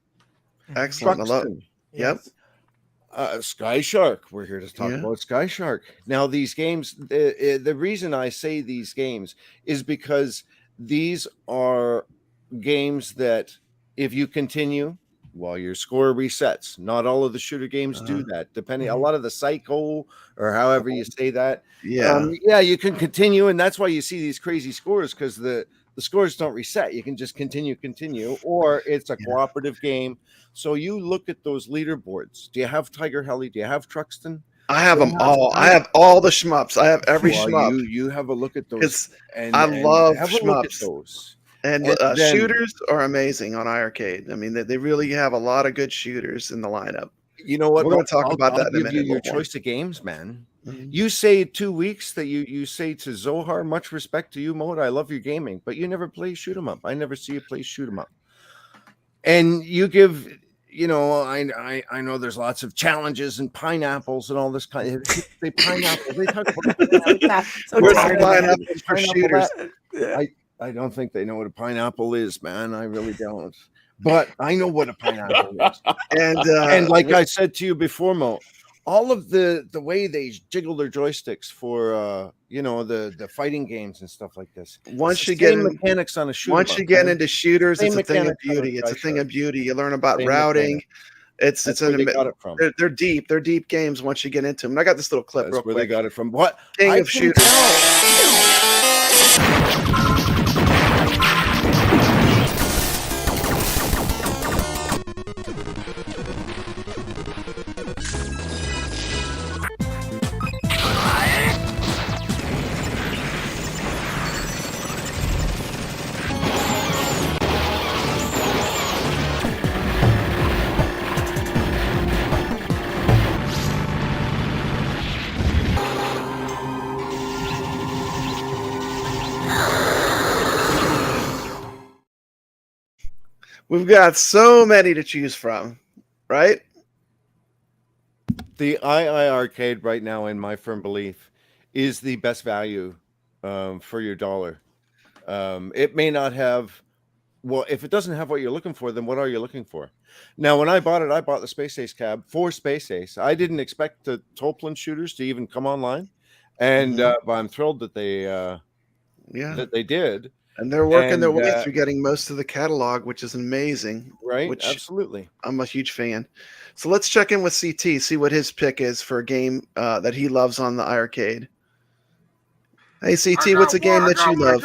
Excellent. I love it. Yep. Sky Shark. We're here to talk about Sky Shark. Now, these games, the reason I say these games is because these are games that if you continue, well, your score resets. Not all of the shooter games do that. Depending, a lot of the Psycho or however you say that. Yeah, you can continue, and that's why you see these crazy scores because the scores don't reset. You can just continue, or it's a cooperative game. So you look at those leaderboards. Do you have Tiger Heli? Do you have Truxton? I have them all. I have all the shmups. I have every shmup. You have a look at those. I love have shmups. A look at those. And shooters are amazing on iiRcade. I mean, they really have a lot of good shooters in the lineup. You know what? We're going to talk about that in a give minute. You your choice of games, man. You say 2 weeks that you say to Zohar, much respect to you, MOAT. I love your gaming, but you never play shoot 'em up. I never see you play shoot 'em up. And you give, you know, I know there's lots of challenges and pineapples and all this kind of they pineapple. They talk about pineapples for shooters. I don't think they know what a pineapple is, man. I really don't. But I know what a pineapple is. And like I said to you before, Mo, all of the way they jiggle their joysticks for you know, the fighting games and stuff like this. Once you get mechanics on a shooter, once you get into shooters, it's a thing of beauty. It's a thing of beauty. You learn about routing. It's where they got it from. They're deep. They're deep games once you get into them. And I got this little clip. That's real where quick. they got it from. What? King of shooters. We've got so many to choose from, right? The iiRcade right now, in my firm belief, is the best value for your dollar. It may not have, well, if it doesn't have what you're looking for, then what are you looking for? Now, when I bought it, I bought the Space Ace cab for Space Ace. I didn't expect the Toplin shooters to even come online, and but I'm thrilled that they did. And they're working their way through getting most of the catalog, which is amazing. Right, which absolutely. I'm a huge fan. So let's check in with CT, see what his pick is for a game that he loves on the iiRcade. Hey, CT, what's a game that you love?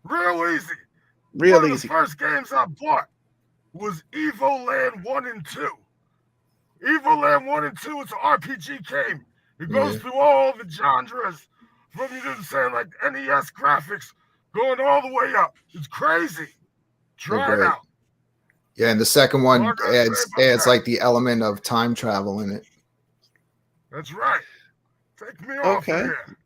Real easy. Real easy. One easy. of the first games I bought was Evoland 1 and 2. Evoland 1 and 2 is an RPG game. It goes through all the genres from, you know what I'm saying, like NES graphics, going all the way up. It's crazy. Try it out. Yeah, and the second one adds like the element of time travel in it. That's right. Take me off here.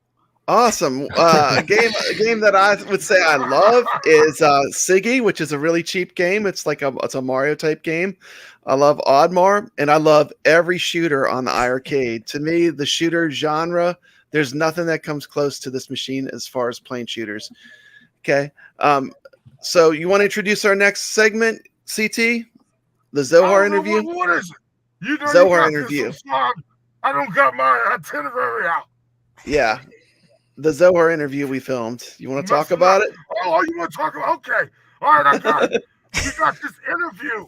Awesome. A game that I would say I love is Siggy, which is a really cheap game. It's a Mario type game. I love Oddmar, and I love every shooter on the iArcade. To me, the shooter genre, there's nothing that comes close to this machine as far as playing shooters. Okay. So you want to introduce our next segment, CT? The Zohar interview? What is it? You know Zohar you got interview. This I don't got my itinerary out. Yeah. The Zohar interview we filmed. You want to talk about it? Oh, you want to talk about? Okay. All right, I got it. We got this interview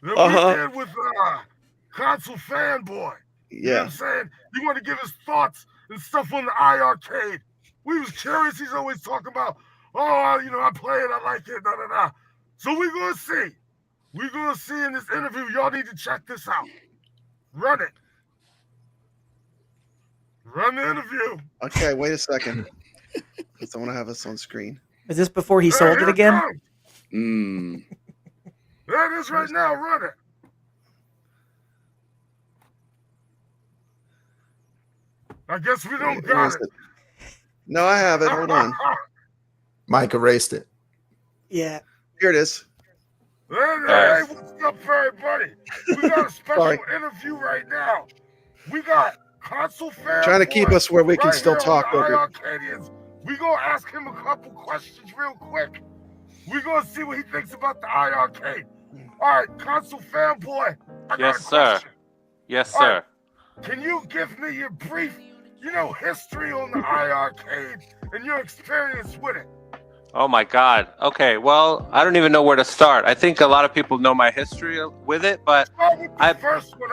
that we did with Console Fanboy. You know what I'm saying? You want to give his thoughts and stuff on the iArcade. We was curious. He's always talking about, I play it, I like it, da-da-da. So we're going to see. We're going to see in this interview. Y'all need to check this out. Run it. Run the interview. Okay, wait a second. Because I want to have this on screen. Is this before he sold it again? There it is right now. Run it. I guess we don't got it. No, I have it. Hold on. Mike erased it. Yeah. Here it is. Hey, what's up, everybody? We got a special interview right now. We got Console Fan. Trying to keep us where we can still talk over. iiRcadians. We gonna ask him a couple questions real quick. We gonna see what he thinks about the iArcade. All right, Console Fanboy. Yes, sir. Yes, sir. Right, can you give me your brief, history on the iArcade and your experience with it? Oh my God. Okay, well, I don't even know where to start. I think a lot of people know my history with it, but first one.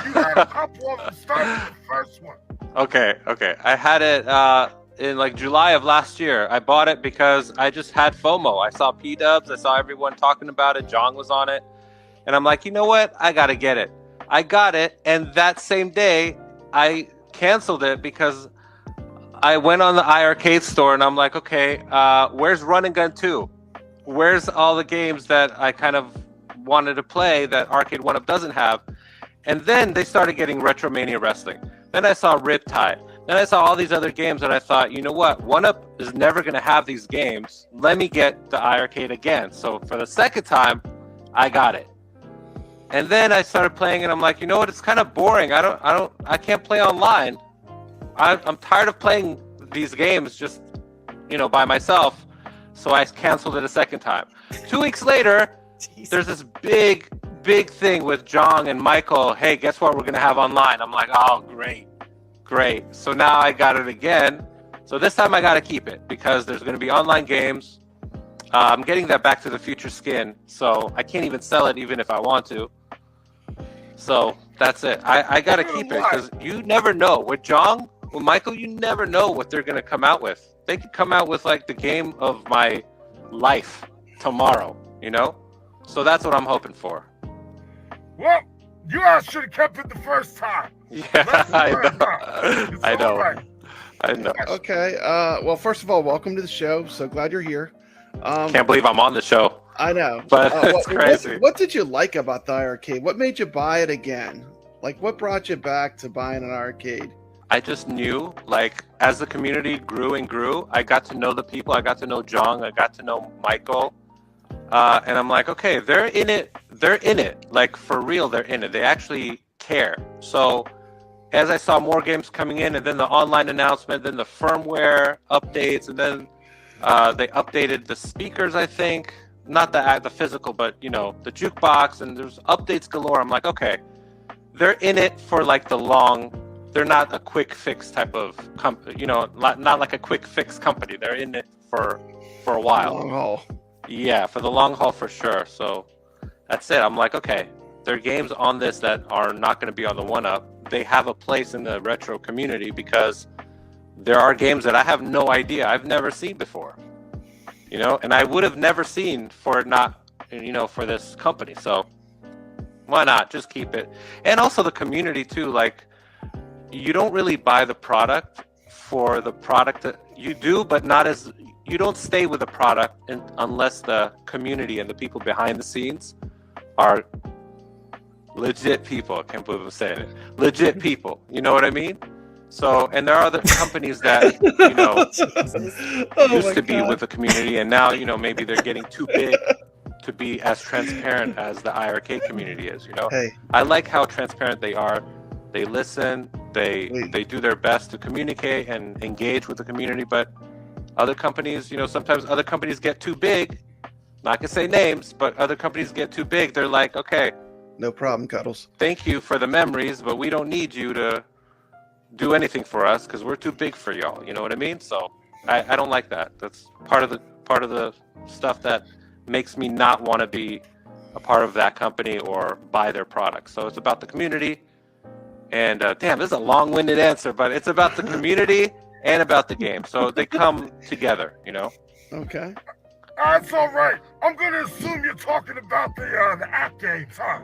You had a couple of them. Start with the first one. Okay. I had it in like July of last year. I bought it because I just had FOMO. I saw P-Dubs. I saw everyone talking about it. Jong was on it. And I'm like, you know what? I got to get it. I got it. And that same day, I canceled it because I went on the iArcade store and I'm like, okay, where's Run and Gun 2? Where's all the games that I kind of wanted to play that Arcade 1-Up doesn't have? And then they started getting Retromania Wrestling. Then I saw Riptide. Then I saw all these other games and I thought, you know what? 1-Up is never going to have these games. Let me get the iArcade again. So for the second time, I got it. And then I started playing and I'm like, you know what? It's kind of boring. I can't play online. I'm tired of playing these games just, by myself. So I canceled it a second time. 2 weeks later, there's this big thing with Jong and Michael. Hey, guess what we're going to have online? I'm like, oh, great. So now I got it again. So this time I got to keep it because there's going to be online games. I'm getting that Back to the Future skin. So I can't even sell it even if I want to. So that's it. I got to keep it because you never know. With Jong, with Michael, you never know what they're going to come out with. They could come out with like the game of my life tomorrow, So that's what I'm hoping for. Well, you guys should have kept it the first time. Yeah, I know. Okay. Well, first of all, welcome to the show. So glad you're here. Can't believe I'm on the show. I know. But it's crazy. What did you like about the iArcade? What made you buy it again? Like, what brought you back to buying an arcade? I just knew, like, as the community grew and grew, I got to know the people. I got to know Jong. I got to know Michael. And I'm like, okay, they're in it. Like, for real, they're in it. They actually care. So as I saw more games coming in, and then the online announcement, then the firmware updates, and then they updated the speakers, I think. Not the physical, but, the jukebox, and there's updates galore. I'm like, okay, they're in it for, like, the long... They're not a quick fix type of company, not like a quick fix company. They're in it for a while. Long haul. Yeah, for the long haul for sure. So that's it. I'm like, okay, there are games on this that are not going to be on the 1-Up. They have a place in the retro community because there are games that I have no idea. I've never seen before, and I would have never seen for this company. So why not just keep it? And also the community too, like, you don't really buy the product for the product that you do, but you don't stay with the product unless the community and the people behind the scenes are legit people. I can't believe I'm saying it. Legit people. You know what I mean? So, and there are other companies that used to be with the community, and now maybe they're getting too big to be as transparent as the iiRcade community is. Hey. I like how transparent they are. They listen. They do their best to communicate and engage with the community. But other companies, sometimes other companies get too big. Not gonna say names, but other companies get too big. They're like, okay, no problem, Cuddles. Thank you for the memories, but we don't need you to do anything for us because we're too big for y'all. You know what I mean? So I don't like that. That's part of the stuff that makes me not want to be a part of that company or buy their products. So it's about the community. And damn, this is a long-winded answer, but it's about the community and about the game. So they come together, Okay. That's all right. I'm gonna assume you're talking about the app games, huh?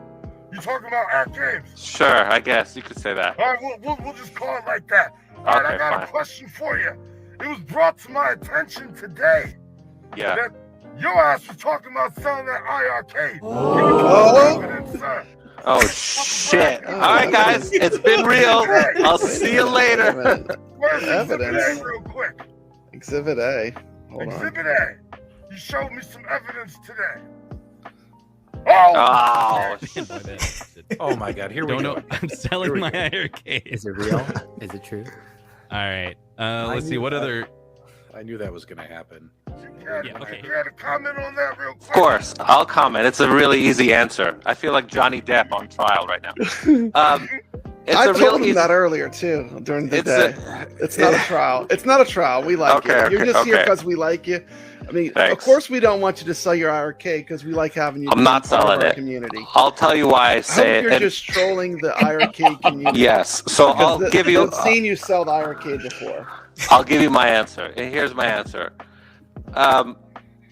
You talking about app games? Sure, I guess you could say that. All right, we'll just call it like that. All right, I got a question for you. It was brought to my attention today. Yeah. That your ass was talking about selling that iiRcade. Oh shit! All right, guys, it's been real. I'll see you later. Where's Evidence. Exhibit A real quick? Exhibit A. Hold on. Exhibit A. You showed me some evidence today. Oh! Oh my God! Here we go. I'm selling my iiRcade. Is it real? Is it true? All right. Let's see. What other? I knew that was going to happen. Okay. You had a comment on that real quick? Of course, I'll comment. It's a really easy answer. I feel like Johnny Depp on trial right now. I told him that earlier too during the day. It's not a trial. It's not a trial. We like you. You're just here because we like you. I mean, of course, we don't want you to sell your iiRcade because we like having you. I'm not selling it. Community. I'll tell you why I say I hope you're just trolling the iiRcade community. Yes. So I'll give you. I've seen you sell the iiRcade before. I'll give you my answer. And here's my answer.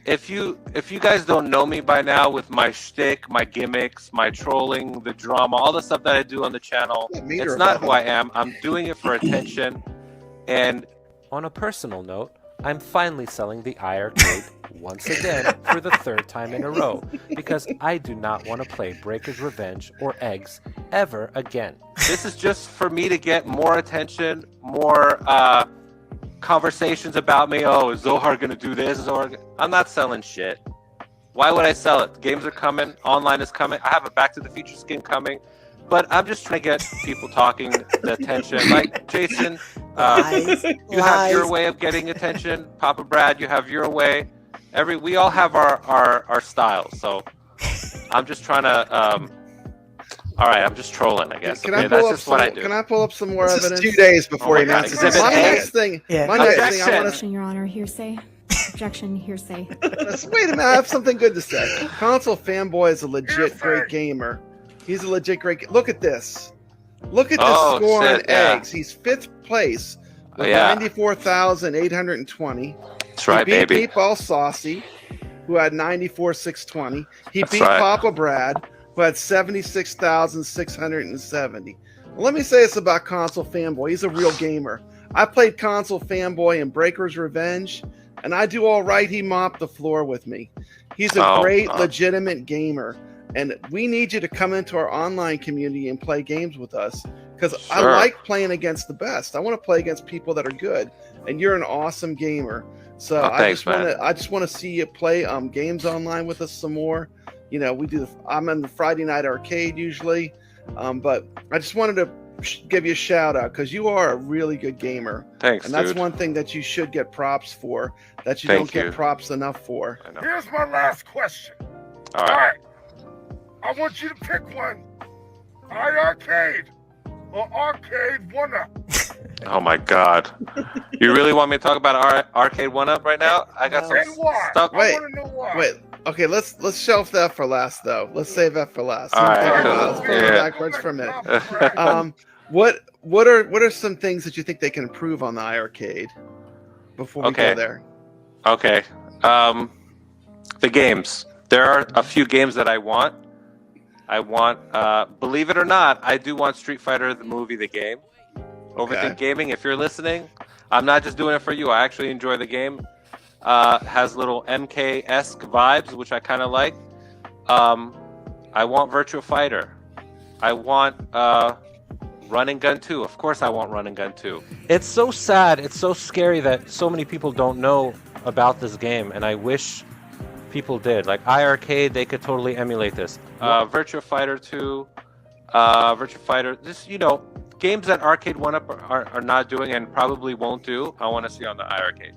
If you guys don't know me by now with my shtick, my gimmicks, my trolling, the drama, all the stuff that I do on the channel, it's not who I am. I'm doing it for attention. And on a personal note, I'm finally selling the iiRcade once again for the third time in a row because I do not want to play Breaker's Revenge or Eggs ever again. This is just for me to get more attention, more conversations about me. Oh, is Zohar gonna do this? I'm not selling shit. Why would I sell it? Games are coming. Online is coming. I have a Back to the Future skin coming. But I'm just trying to get people talking, the attention. Like, Jason, you have your way of getting attention. Papa Brad, you have your way. We all have our styles. So I'm just trying to... all right, I'm just trolling, I guess. Can I pull up some more evidence? 2 days before he announces Exhibit my A. next thing. My next thing, I want Your Honor, hearsay. Objection, hearsay. to... Wait a minute, I have something good to say. Console Fanboy is a legit great gamer. He's a legit great... Look at this. Look at this score on eggs. He's 5th place with 94,820. That's right, he beat baby. Meatball Saucy, who had 94,620. He That's beat right. Papa Brad, who had 76,670. Well, let me say this about Console Fanboy. He's a real gamer. I played Console Fanboy in Breaker's Revenge, and I do all right. He mopped the floor with me. He's a great, legitimate gamer. And we need you to come into our online community and play games with us because I like playing against the best. I want to play against people that are good, and you're an awesome gamer. So I just want to see you play games online with us some more. I'm in the Friday night arcade usually, but I just wanted to give you a shout out because you are a really good gamer. Thanks, and that's dude. one thing that you should get props for that you don't get props enough for. Here's my last question. All right. I want you to pick one. iiRcade or Arcade 1-Up. Oh my God! You really want me to talk about Arcade 1-Up right now? I got some stuff. I want to know why. Wait. Okay, let's shelf that for last though. Let's save that for last. All right, Let's go backwards for a minute. What are some things that you think they can improve on the iiRcade before we go there? Okay. The games. There are a few games that I want. Believe it or not, I do want Street Fighter the movie, the game. Overthink Gaming, if you're listening, I'm not just doing it for you. I actually enjoy the game. Has little MK-esque vibes, which I kind of like. I want Virtua Fighter. I want Run and Gun 2. Of course I want Run and Gun 2. It's so sad. It's so scary that so many people don't know about this game, and I wish people did. Like iiRcade, they could totally emulate this. Virtua Fighter 2, Virtua Fighter, this, games that Arcade 1-Up are not doing and probably won't do, I want to see on the iiRcade.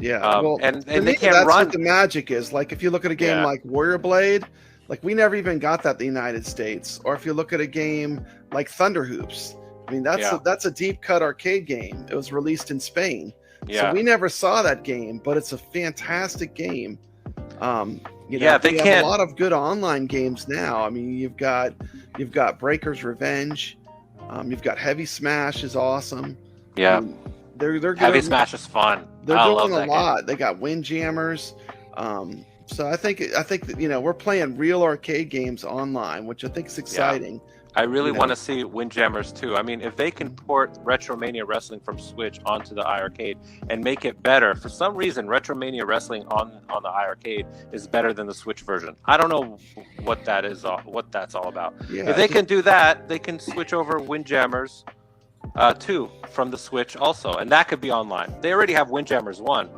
Yeah, and to they me, can't that's run. what the magic is. Like if you look at a game like Warrior Blade, like we never even got that in the United States. Or if you look at a game like Thunder Hoops, I mean that's a deep cut arcade game. It was released in Spain, so we never saw that game, but it's a fantastic game. They have a lot of good online games now. I mean, you've got Breaker's Revenge, you've got Heavy Smash is awesome. Yeah. They're Heavy Smash is fun. They're doing a lot. Game. They got Windjammers. So I think that we're playing real arcade games online, which I think is exciting. Yeah. I really want to see Windjammers too. I mean, if they can port Retromania Wrestling from Switch onto the iiRcade and make it better, for some reason Retromania Wrestling on the iiRcade is better than the Switch version. I don't know what that's all about. Yeah, if they can do that, they can switch over Windjammers 2 from the Switch also, and that could be online. They already have Windjammers 1.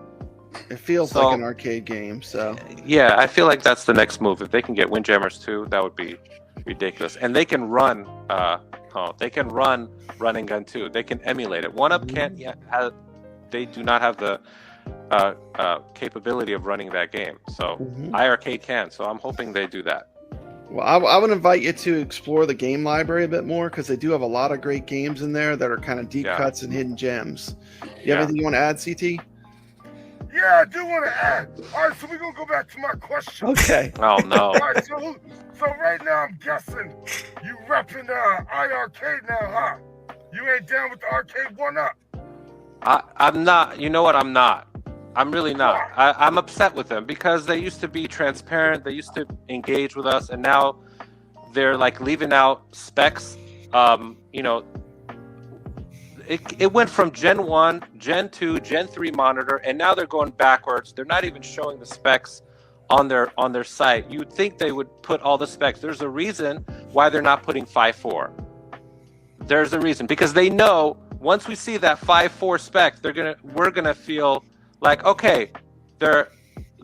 It feels like an arcade game, so yeah, I feel like that's the next move. If they can get Windjammers 2, that would be ridiculous. And they can run Run and Gun 2. They can emulate it. 1-Up can't yet they do not have the capability of running that game. So iiRcade can. So I'm hoping they do that. Well, I would invite you to explore the game library a bit more, because they do have a lot of great games in there that are kind of deep cuts and hidden gems. You have anything you want to add, CT? Yeah, I do want to add. All right, so we're going to go back to my question. Okay. Oh, no. All right, so right now I'm guessing you repping iiRcade now, huh? You ain't down with the arcade 1-Up. I'm not. You know what? I'm not. I'm really not. I'm upset with them because they used to be transparent. They used to engage with us, and now they're like leaving out specs. It went from Gen 1, Gen 2, Gen 3 monitor, and now they're going backwards. They're not even showing the specs on their site. You'd think they would put all the specs. There's a reason why they're not putting 5.4. There's a reason, because they know once we see that 5.4 spec, we're gonna feel like, okay, they're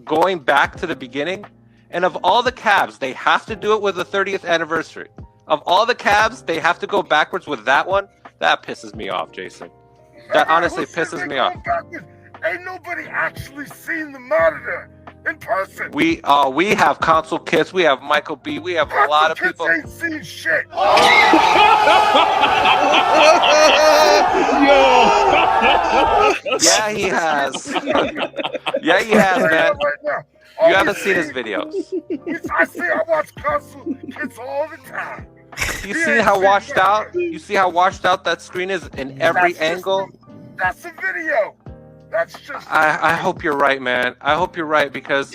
going back to the beginning. And of all the cabs, they have to do it with the 30th anniversary. Of all the cabs, they have to go backwards with that one. That pisses me off, Jason. That honestly pisses me off. Ain't nobody actually seen the monitor in person. We have console kits. We have Michael B. We have a lot of people. Ain't seen shit. Yeah, he has. Yeah, he has, man. You haven't seen his videos. I watch console kits all the time. You see how washed out? You see how washed out that screen is in every angle? That's a video. That's just. I hope you're right, man. I hope you're right, because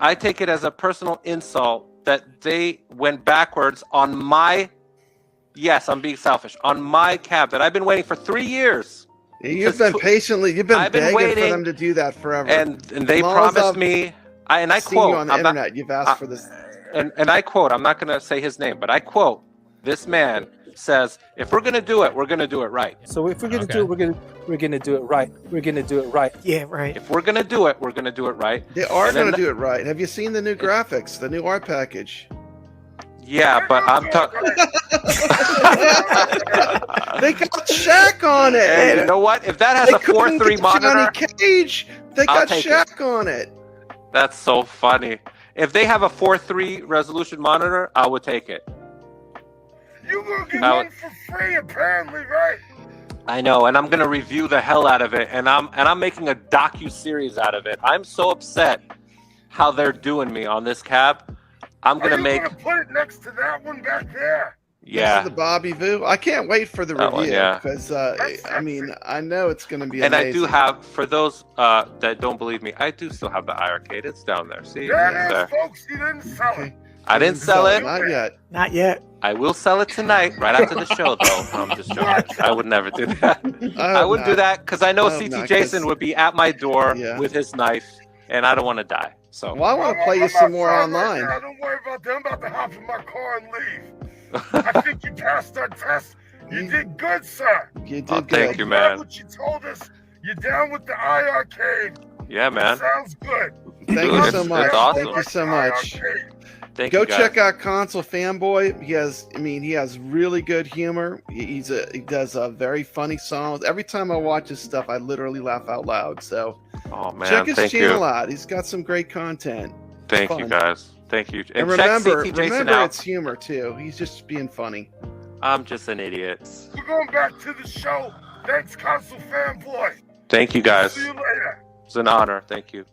I take it as a personal insult that they went backwards on my. Yes, I'm being selfish. On my cab that I've been waiting for 3 years. You've been begging for them to do that forever. And they promised me. I quote. You on the internet. You've asked for this. And I quote. I'm not going to say his name, but I quote. This man says, "If we're gonna do it, we're gonna do it right." So if we're gonna do it, we're gonna do it right. We're gonna do it right. Yeah, right. If we're gonna do it, we're gonna do it right. They are gonna do it right. Have you seen the new graphics, the new art package? Yeah, but I'm talking. They got Shaq on it. Hey, you know what? If that has a 4.3 monitor, Cage, they got Shaq on it. That's so funny. If they have a 4.3 resolution monitor, I would take it. You gonna get one for free, apparently, right? I know, and I'm gonna review the hell out of it, and I'm making a docu-series out of it. I'm so upset how they're doing me on this cab. I'm gonna gonna put it next to that one back there. Yeah, this is the Bobby Voo. I can't wait for the review because I know it's gonna be amazing. And I do have, for those that don't believe me, I do still have the iiRcade. It's down there. See, there. Folks, you didn't sell it. I didn't sell it. Not yet. Not yet. I will sell it tonight, right after the show, though. I'm just joking. I would never do that. I wouldn't do that because I know CT Jason would be at my door with his knife, and I don't want to die. So. Well, I want to play you some more online. Don't worry about that. I'm about to hop in my car and leave. I think you passed our test. You did good, sir. You did Oh, good. thank you, I'm man. glad what you told us. You're down with the iiRcade. Yeah, man. Sounds good. Thank Dude, you it's- so it's much. awesome. Thank you so much. Thank Go you, guys. check out Console Fanboy. He has really good humor. He does very funny songs. Every time I watch his stuff, I literally laugh out loud. So Oh man, check his thank channel you. out. He's got some great content. It's Thank fun. you, guys. Thank you. And check remember, CT Jason remember out. it's humor too. He's just being funny. I'm just an idiot. We're going back to the show. Thanks, Console Fanboy. Thank you, guys. See you later. It's an honor. Thank you.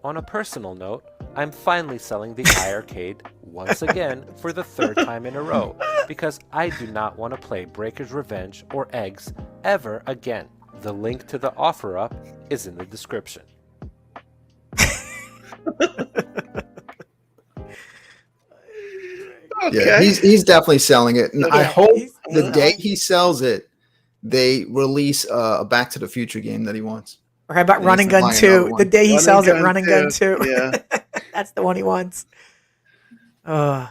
On a personal note, I'm finally selling the iiRcade once again for the third time in a row because I do not want to play Breaker's Revenge or Eggs ever again. The link to the offer up is in the description. Yeah, he's definitely selling it, and I Yeah, hope he's the day he sells it, they release a Back to the Future game that he wants. Or how about And Running he's buying Gun another 2? one. The day he Running sells it, Gun Running Gun 2. Yeah. That's the one he wants. But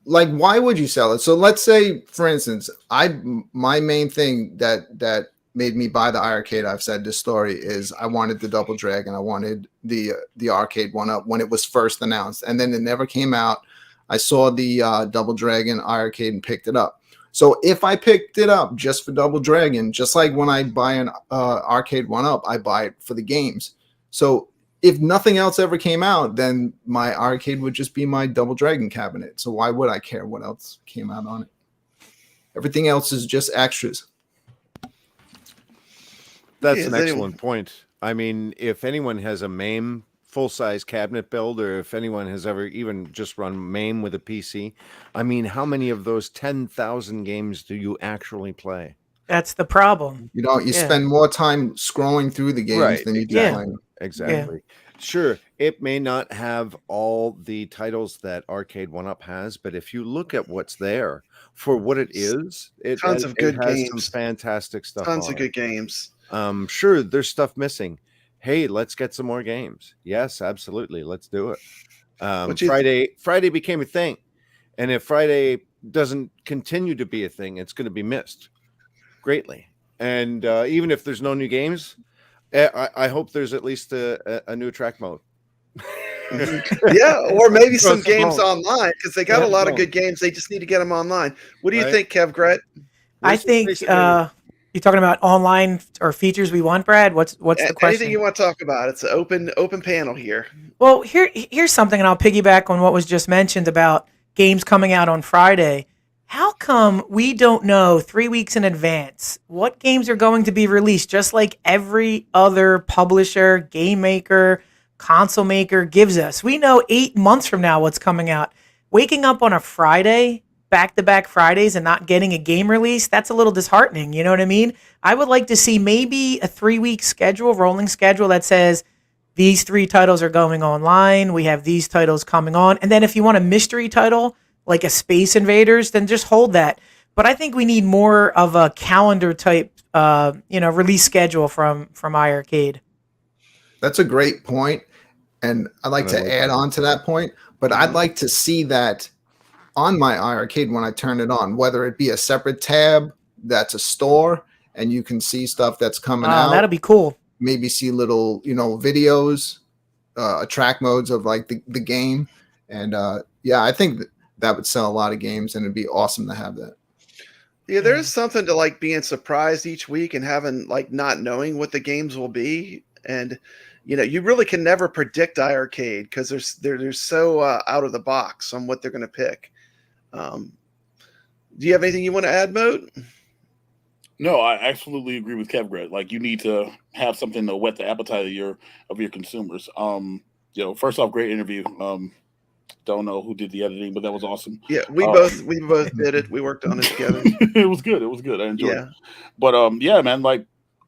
like, why would you sell it? So let's say, for instance, my main thing that made me buy the iiRcade, I've said this story, is I wanted the Double Dragon. I wanted the arcade one up when it was first announced, and then it never came out. I saw the Double Dragon iiRcade and picked it up. So if I picked it up just for Double Dragon, just like when I buy an arcade one up, I buy it for the games. So if nothing else ever came out, then my arcade would just be my Double Dragon cabinet. So why would I care what else came out on it? Everything else is just extras. That's Yeah, an they- excellent point. I mean, if anyone has a MAME full-size cabinet build, or if anyone has ever even just run MAME with a PC, I mean, how many of those 10,000 games do you actually play? That's the problem. You know, you Yeah. spend more time scrolling through the games Right. than you do Yeah. playing. Exactly. Sure, it may not have all the titles that Arcade 1-Up has, but if you look at what's there for what it is, it Tons of good has games. some fantastic stuff. Tons on of it. good games. Sure, there's stuff missing. Hey, let's get some more games. Yes, absolutely. Let's do it. What you- Friday became a thing. And if Friday doesn't continue to be a thing, it's going to be missed greatly. And even if there's no new games, I hope there's at least a new track mode. Yeah, or maybe some Across the games phone. online, because they got a Yeah, lot of phone. good games. They just need to get them online. What do you Right. think, kevgret? I Where's the think space area? you're talking about online or features we want, Brad. What's the Anything question? you want to talk about? It's an open panel here. Well, here's something, and I'll piggyback on what was just mentioned about games coming out on Friday. How come we don't know 3 weeks in advance what games are going to be released, just like every other publisher, game maker, console maker gives us? We know 8 months from now what's coming out. Waking up on a Friday, back-to-back Fridays, and not getting a game release, that's a little disheartening. You know what I mean? I would like to see maybe a 3-week schedule, rolling schedule that says these 3 titles are going online. We have these titles coming on. And then if you want a mystery title, like a Space Invaders, then just hold that. But I think we need more of a calendar type, release schedule from iiRcade. That's a great point, and I'd like to add on to that point. But I'd like to see that on my iiRcade when I turn it on, whether it be a separate tab that's a store, and you can see stuff that's coming out. That'll be cool. Maybe see little, videos, track modes of like the game, and I think that would sell a lot of games, and it'd be awesome to have that. Yeah, there's something to like being surprised each week and having like not knowing what the games will be, and you really can never predict iiRcade because they're so out of the box on what they're going to pick. Do you have anything you want to add, Moat? No, I absolutely agree with kevgret. Like, you need to have something to whet the appetite of your consumers. First off, great interview. Don't know who did the editing, but that was awesome. Yeah, we both did it. We worked on it together. It was good. It was good. I enjoyed it. But man, like,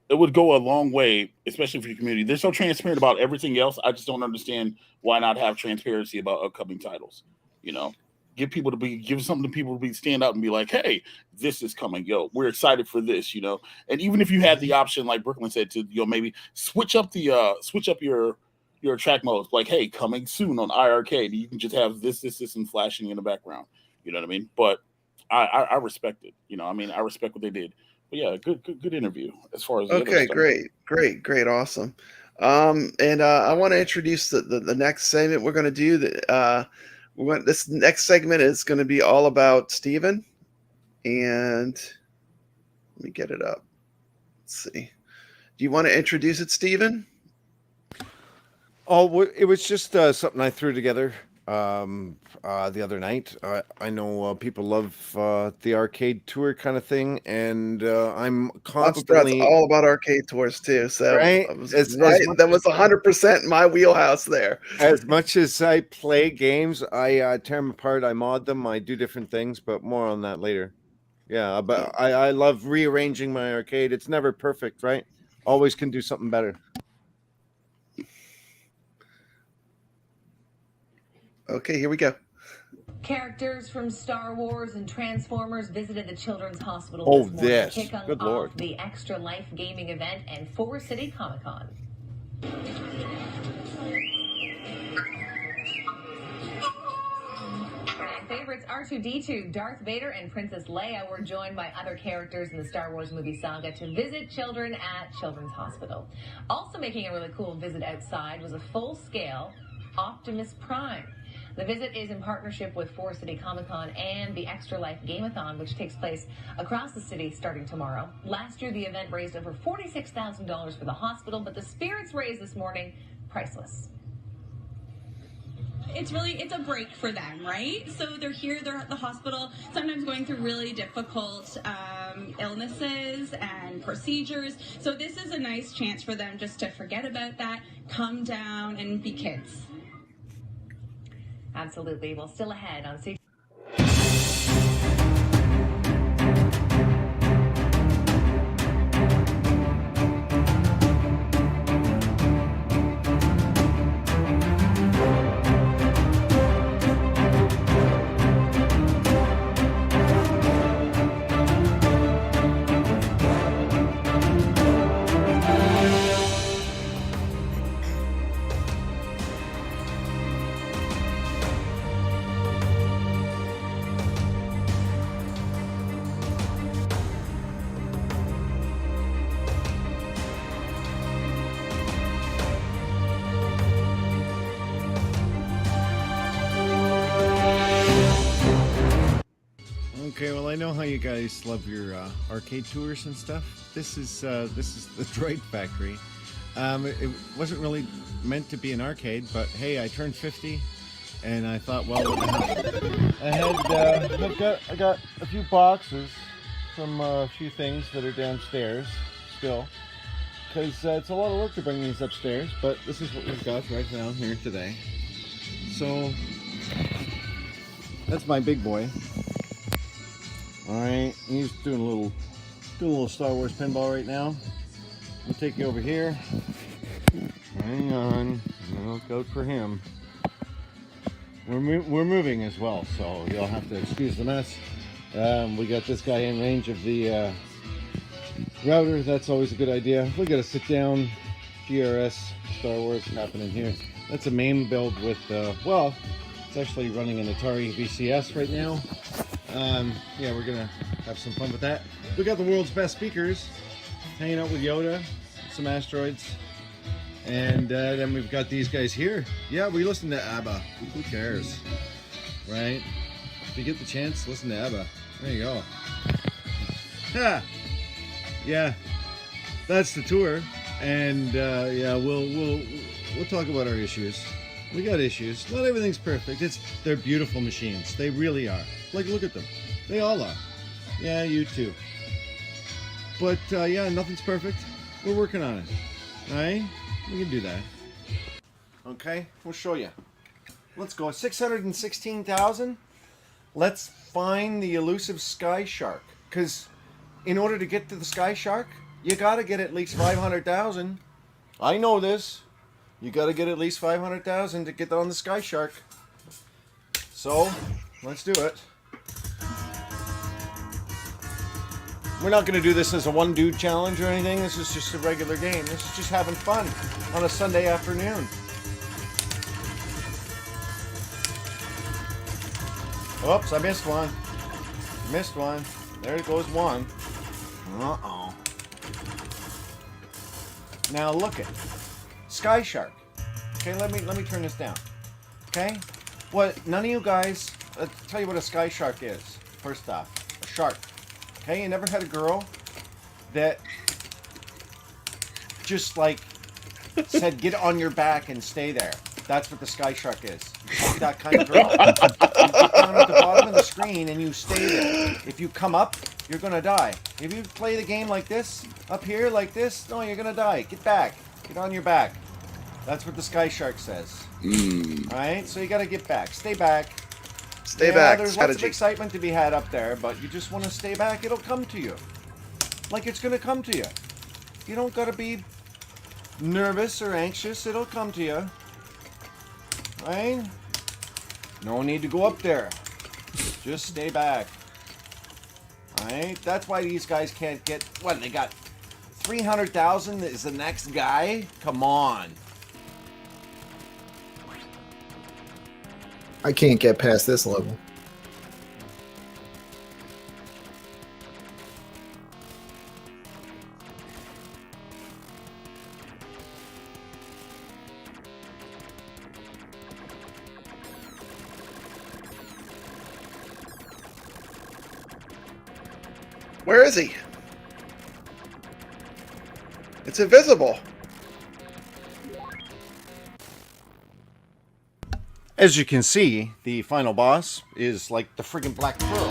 it would go a long way, especially for your community. They're so transparent about everything else. I just don't understand why not have transparency about upcoming titles. Give something to people to stand up and be like, hey, this is coming. Yo, we're excited for this, And even if you had the option, like Brooklyn said, to maybe switch up your track modes, like, hey, coming soon on iiRcade, you can just have this and flashing in the background. You know what I mean? But I respect it. You know, I mean, I respect what they did. But yeah, good interview as far as the other Okay, stuff. great, awesome. And I want to introduce the next segment we're going to do. This next segment is going to be all about Steven. And let me get it up. Let's see. Do you want to introduce it, Steven? Oh, it was just something I threw together the other night. I know people love the arcade tour kind of thing, and I'm constantly all about arcade tours too. So right? That was 100% my wheelhouse there. As much as I play games, I tear them apart, I mod them, I do different things, but more on that later. Yeah, but I love rearranging my arcade. It's never perfect, right? Always can do something better. Okay, here we go. Characters from Star Wars and Transformers visited the Children's Hospital Oh, this morning this. to kick off Good Lord. the Extra Life gaming event and Forest City Comic Con. Favorites R2-D2, Darth Vader, and Princess Leia were joined by other characters in the Star Wars movie saga to visit children at Children's Hospital. Also making a really cool visit outside was a full-scale Optimus Prime. The visit is in partnership with Forest City Comic Con and the Extra Life Game-a-thon, which takes place across the city starting tomorrow. Last year, the event raised over $46,000 for the hospital, but the spirits raised this morning, priceless. It's a break for them, right? So they're here, they're at the hospital, sometimes going through really difficult illnesses and procedures. So this is a nice chance for them just to forget about that, come down and be kids. Absolutely. Well, still ahead on C. Okay, well, I know how you guys love your arcade tours and stuff. This is the Droid Factory. It wasn't really meant to be an arcade, but hey, I turned 50, and I thought, well, what the hell? I got a few boxes from a few things that are downstairs still, because it's a lot of work to bring these upstairs. But this is what we've got right now here today. So that's my big boy. All right, he's doing a little Star Wars pinball right now. We'll take you over here. Hang on, no look out for him. We're moving as well, so you'll have to excuse the mess. We got this guy in range of the router. That's always a good idea. We got a sit-down GRS Star Wars happening here. That's a MAME build with well, it's actually running an Atari VCS right now. Yeah, we're gonna have some fun with that. We got the world's best speakers, hanging out with Yoda, some asteroids, and then we've got these guys here. Yeah, we listen to ABBA. Who cares, right? If you get the chance, listen to ABBA. There you go. Ha! Yeah, that's the tour, and yeah, we'll talk about our issues. We got issues. Not everything's perfect. They're beautiful machines. They really are. Like, look at them. They all are. Yeah, you too. But yeah, nothing's perfect. We're working on it. All right? We can do that. Okay, we'll show you. Let's go. 616,000. Let's find the elusive Sky Shark. Because in order to get to the Sky Shark, you got to get at least 500,000. I know this. You got to get at least 500,000 to get on the Sky Shark. So, let's do it. We're not going to do this as a one-dude challenge or anything. This is just a regular game. This is just having fun on a Sunday afternoon. Oops, I missed one. Missed one. There goes one. Uh-oh. Now look at Sky Shark. Okay, let me turn this down. Okay? What none of you guys tell you what a Sky Shark is. First off, a shark. Okay, you never had a girl that just like said get on your back and stay there. That's what the Sky Shark is. That kind of girl. You get down at the bottom of the screen and you stay there. If you come up, you're gonna die. If you play the game like this, up here like this, no, you're gonna die. Get back. Get on your back. That's what the Sky Shark says. Alright, so you gotta get back. Stay back. Stay back. There's Strategy. lots of excitement to be had up there, but you just want to stay back. It'll come to you. Like it's gonna come to you. You don't gotta be nervous or anxious. It'll come to you. Right? No need to go up there. Just stay back. Alright? That's why these guys can't get... What, they got 300,000 is the next guy? Come on. I can't get past this level. Where is he? It's invisible. As you can see, the final boss is like the friggin' Black Pearl.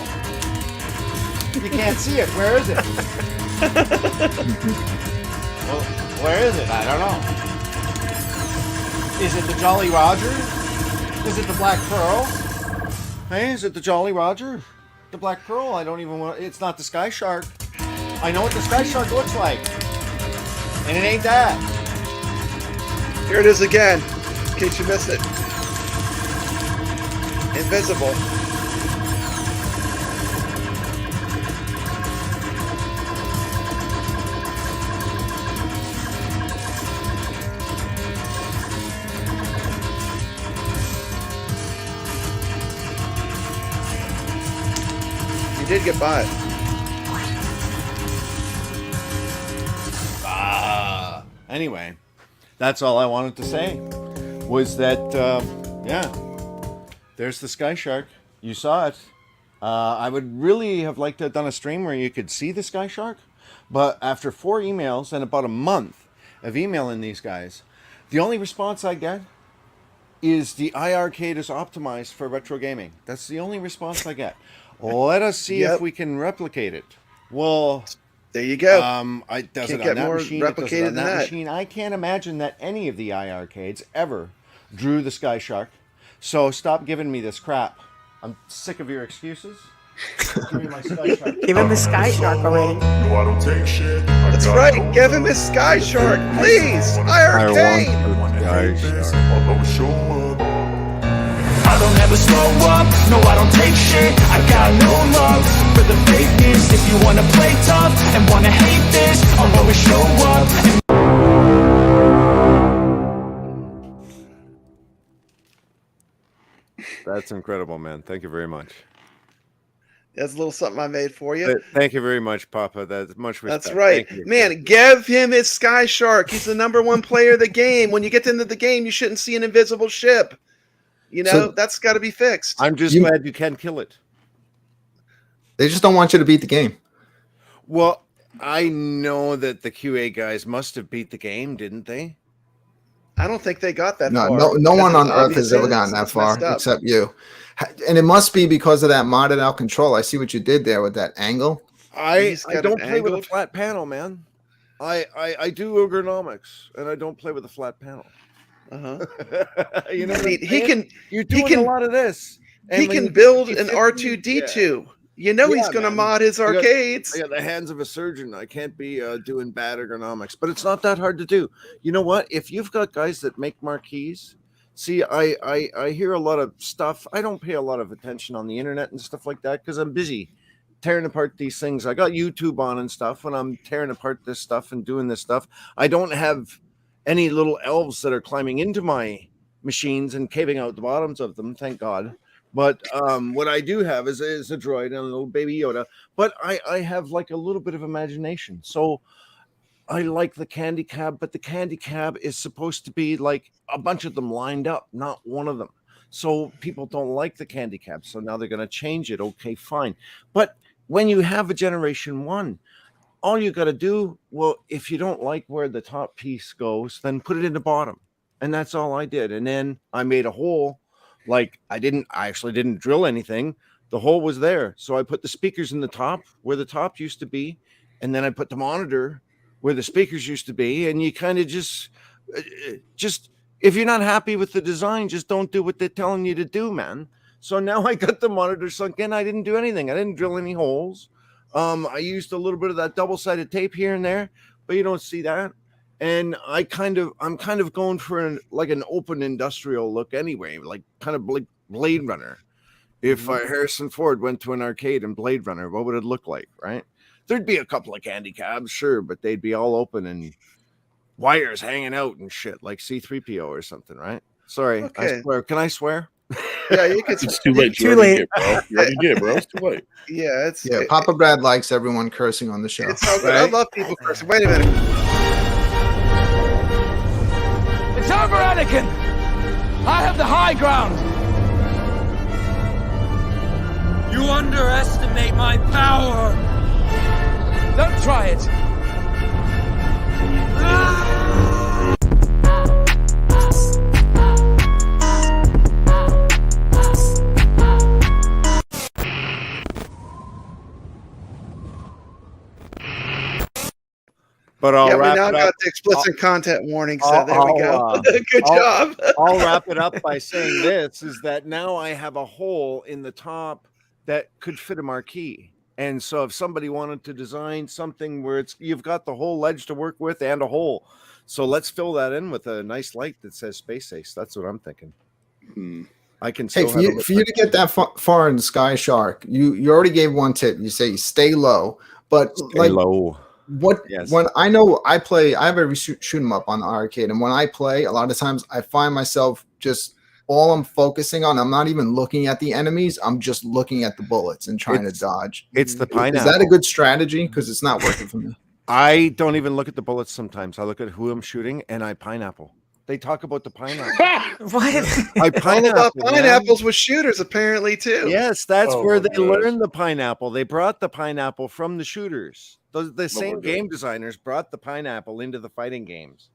You can't see it. Where is it? Well, where is it? I don't know. Is it the Jolly Roger? Is it the Black Pearl? Hey, is it the Jolly Roger? The Black Pearl? I don't even want... It's not the Sky Shark. I know what the Sky Shark looks like. And it ain't that. Here it is again, in case you missed it. Invisible. You did get by it. Anyway, that's all I wanted to say. Was that, yeah. There's the Sky Shark. You saw it. I would really have liked to have done a stream where you could see the Sky Shark. But after 4 emails and about a month of emailing these guys, the only response I get is the iiRcade is optimized for retro gaming. That's the only response I get. Let us see if we can replicate it. Well, there you go. Does Can't it get on that more machine? replicated It does it on than that that. machine. I can't imagine that any of the iiRcades ever drew the Sky Shark. So stop giving me this crap. I'm sick of your excuses. Give me my Sky Shark. Give him the Sky Shark already. No, I don't take shit. That's right. Give him his Sky Shark, please. iiRcade. Although show up. I don't ever slow up, no I don't take shit. I got no love for the fakeness. If you wanna play tough and wanna hate this, I'll always show up. That's incredible, man. Thank you very much. That's a little something I made for you. Thank you very much, Papa. That's much respect. That's right. Thank you. Man, give him his Sky Shark. He's the #1 player of the game. When you get into the game, you shouldn't see an invisible ship. You know, So- that's got to be fixed. I'm just glad you can kill it. They just don't want you to beat the game. Well, I know that the QA guys must have beat the game, didn't they? I don't think they got that No, far. no one on Because Earth has obviously ever gotten that it's far messed up. except you. And it must be because of that modded out control. I see what you did there with that angle. I got don't it play with a angled. flat panel, man. I do ergonomics, and I don't play with a flat panel. You know, I what mean, I'm he saying? can. You're he doing can a lot of this. And He when can you- build you an fit me- R2-D2. You know he's Yeah, going to man. mod his I got- arcades. I got the hands of a surgeon. I can't be doing bad ergonomics, but it's not that hard to do. You know what? If you've got guys that make marquees, see, I hear a lot of stuff. I don't pay a lot of attention on the internet and stuff like that because I'm busy tearing apart these things. I got YouTube on and stuff, and I'm tearing apart this stuff and doing this stuff. I don't have any little elves that are climbing into my machines and caving out the bottoms of them, thank God. But what I do have is a droid and a little baby Yoda. But I have like a little bit of imagination. So I like the candy cab, but the candy cab is supposed to be like a bunch of them lined up, not one of them. So people don't like the candy cab. So now they're going to change it. Okay, fine. But when you have a Generation 1, all you got to do, well, if you don't like where the top piece goes, then put it in the bottom. And that's all I did. And then I made a hole. Like I actually didn't drill anything. The hole was there. So I put the speakers in the top where the top used to be. And then I put the monitor where the speakers used to be. And you kind of just if you're not happy with the design, just don't do what they're telling you to do, man. So now I got the monitor sunk in. I didn't do anything. I didn't drill any holes. I used a little bit of that double-sided tape here and there, but you don't see that. And I'm kind of going for an open industrial look anyway, like kind of like Blade Runner. If Harrison Ford went to an arcade in Blade Runner, what would it look like, right? There'd be a couple of candy cabs, sure, but they'd be all open and wires hanging out and shit, like C-3PO or something, right? Sorry, Okay. I swear. Can I swear? Yeah, you can. It's too late. Too late. You already did, bro. It's too late. Yeah, Papa Brad likes everyone cursing on the show. It's all good. I love people cursing. Wait a minute. It's over, Anakin! I have the high ground! You underestimate my power! Don't try it! But I'll Yeah, we wrap now it got up. the explicit content warning, so there we go. Good job. I'll wrap it up by saying this is that now I have a hole in the top that could fit a marquee. And so if somebody wanted to design something where you've got the whole ledge to work with and a hole. So let's fill that in with a nice light that says Space Ace. That's what I'm thinking. I can Hey, still for you to get that far in Sky Shark, you already gave one tip. You say stay low, but Stay low. When I know I have a shoot 'em up on the arcade, and when I play, a lot of times I find myself just all I'm focusing on. I'm not even looking at the enemies. I'm just looking at the bullets and trying to dodge. It's the pineapple. Is that a good strategy? Because it's not working for me. I don't even look at the bullets sometimes. I look at who I'm shooting and I pineapple. They talk about the pineapple. What? I pineapple. Pineapples with shooters apparently too. Yes, that's Oh where my they gosh. learned the pineapple. They brought the pineapple from the shooters. The same game designers brought the pineapple into the fighting games.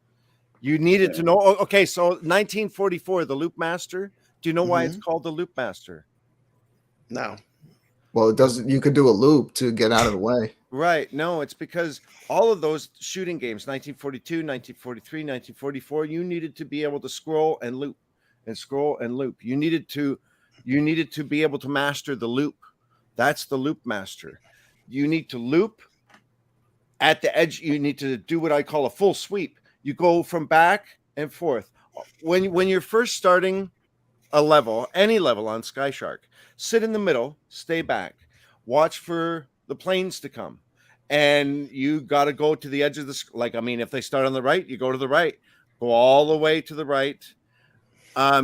You needed to know. Okay, so 1944, the Loop Master. Do you know why it's called the Loop Master? No. Well, it doesn't. You could do a loop to get out of the way. Right. No, it's because all of those shooting games, 1942, 1943, 1944, you needed to be able to scroll and loop and scroll and loop. You needed to be able to master the loop. That's the Loop Master. You need to loop at the edge. You need to do what I call a full sweep. You go from back and forth. When you're first starting a level, any level on Sky Shark, sit in the middle, stay back, watch for the planes to come, and you got to go to the edge of the if they start on the right, you go to the right, go all the way to the right,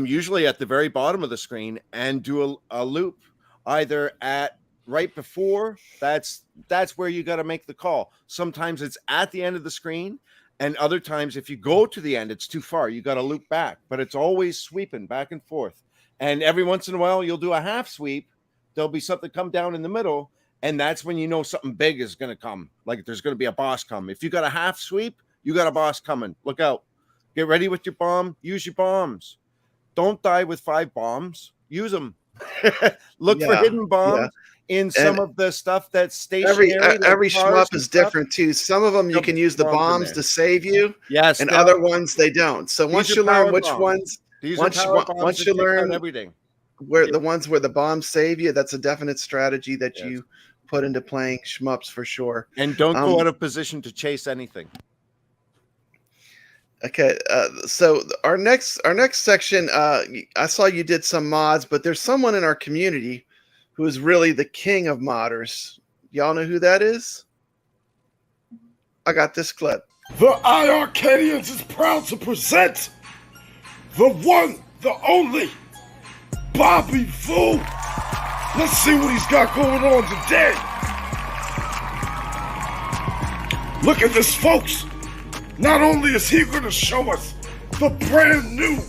usually at the very bottom of the screen, and do a loop either at right before. That's where you got to make the call. Sometimes it's at the end of the screen, and other times if you go to the end, it's too far, you got to loop back, but it's always sweeping back and forth. And every once in a while you'll do a half sweep. There'll be something come down in the middle, and that's when you know something big is going to come. Like there's going to be a boss come. If you got a half sweep, you got a boss coming. Look out. Get ready with your bomb. Use your bombs. Don't die with 5 bombs. Use them. Look for hidden bombs in some of the stuff that's stationary. Every shmup is different too. Some of them you can use the bombs to save you. Yes, and other ones they don't. So once you learn which ones, once you learn everything, where the ones where the bombs save you, that's a definite strategy that you put into playing shmups for sure. And don't go out of position to chase anything. Okay, so our next section, I saw you did some mods, but there's someone in our community who is really the king of modders. Y'all know who that is? I got this clip. The iiRcadians is proud to present the one, the only, Bobby Fu. Let's see what he's got going on today. Look at this, folks. Not only is he going to show us the brand new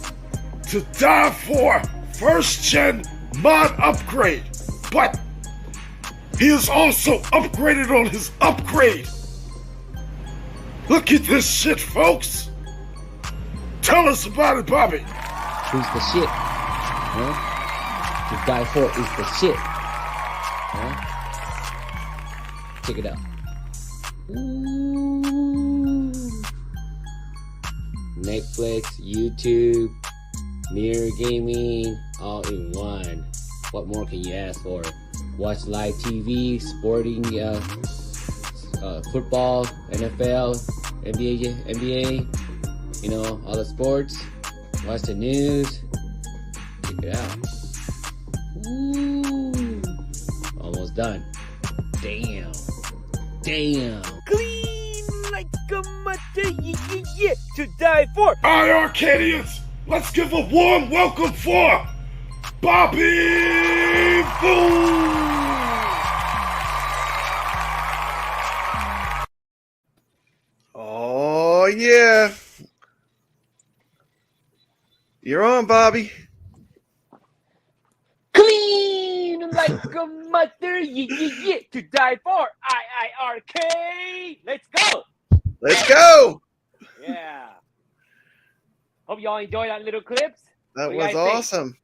to die for first gen mod upgrade, but he is also upgraded on his upgrade. Look at this shit, folks. Tell us about it, Bobby. Who's the shit? Huh? To die for is the shit. Huh? Check it out. Ooh. Netflix, YouTube, mirror gaming, all in one. What more can you ask for? Watch live TV, sporting, football, NFL, NBA, you know, all the sports. Watch the news. Check it out. Ooh. Almost done. Damn. Clean like a mother, yeah, to die for. iiRcadians, let's give a warm welcome for Bobby Fu. Oh, yeah. You're on, Bobby. Clean like a mother, yeah, to die for. iiRcade. Let's go. Let's go. Yeah. Hope y'all enjoy that little clips. That What do you was guys think? awesome.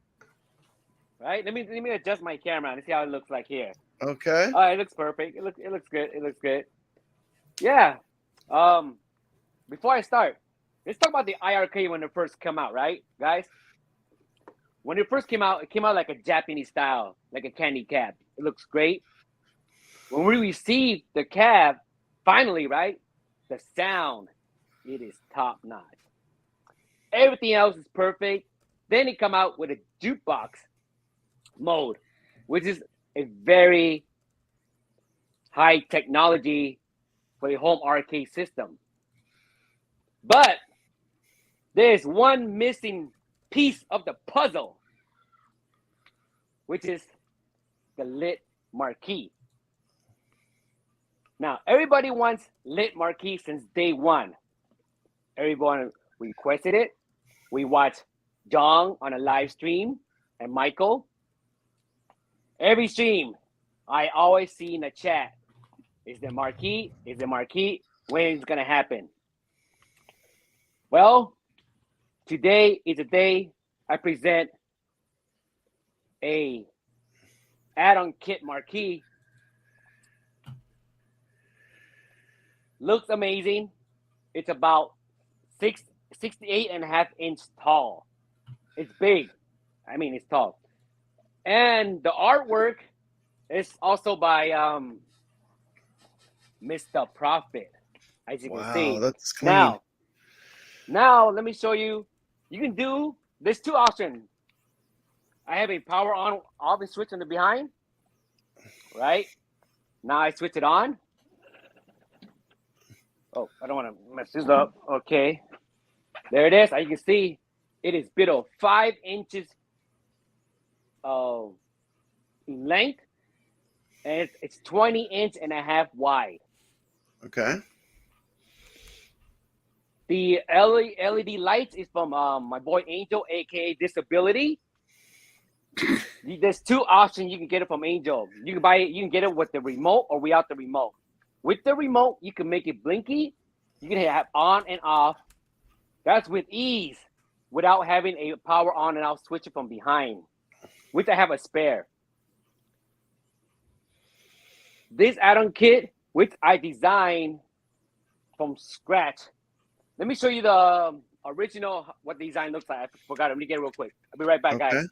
Right? Let me adjust my camera and see how it looks like here. Okay. All right, it looks perfect. It looks good. It looks good. Yeah. Before I start, let's talk about the iiRcade when it first came out, right, guys? When it first came out, it came out like a Japanese style, like a candy cab. It looks great. When we received the cab, finally, right, the sound, it is top notch. Everything else is perfect. Then it come out with a jukebox mode, which is a very high technology for a home arcade system. But there's one missing piece of the puzzle, which is the lit marquee. Now, everybody wants lit marquee since day one. Everyone requested it. We watched Jong on a live stream and Michael. Every stream, I always see in the chat, is the marquee, when it's gonna happen? Well, today is the day I present a add-on kit marquee. Looks amazing. It's about 68.5 inch tall. It's big. I mean, it's tall. And the artwork is also by Mr. Profit, as you can see. Wow, that's clean. Now let me show you. You can do, there's two options. I have a power on off and switch on the behind. Right? Now I switch it on. Oh, I don't want to mess this up. Okay. There it is. As you can see, it is below 5 inches in length, and it's 20.5 wide. Okay. The LED lights is from my boy Angel, aka Disability. There's two options you can get it from Angel. You can buy it. You can get it with the remote or without the remote. With the remote, you can make it blinky. You can have on and off. That's with ease, without having a power on and off switch from behind, which I have a spare. This add-on kit, which I designed from scratch. Let me show you the original, what the design looks like. I forgot it. Let me get it real quick. I'll be right back, guys.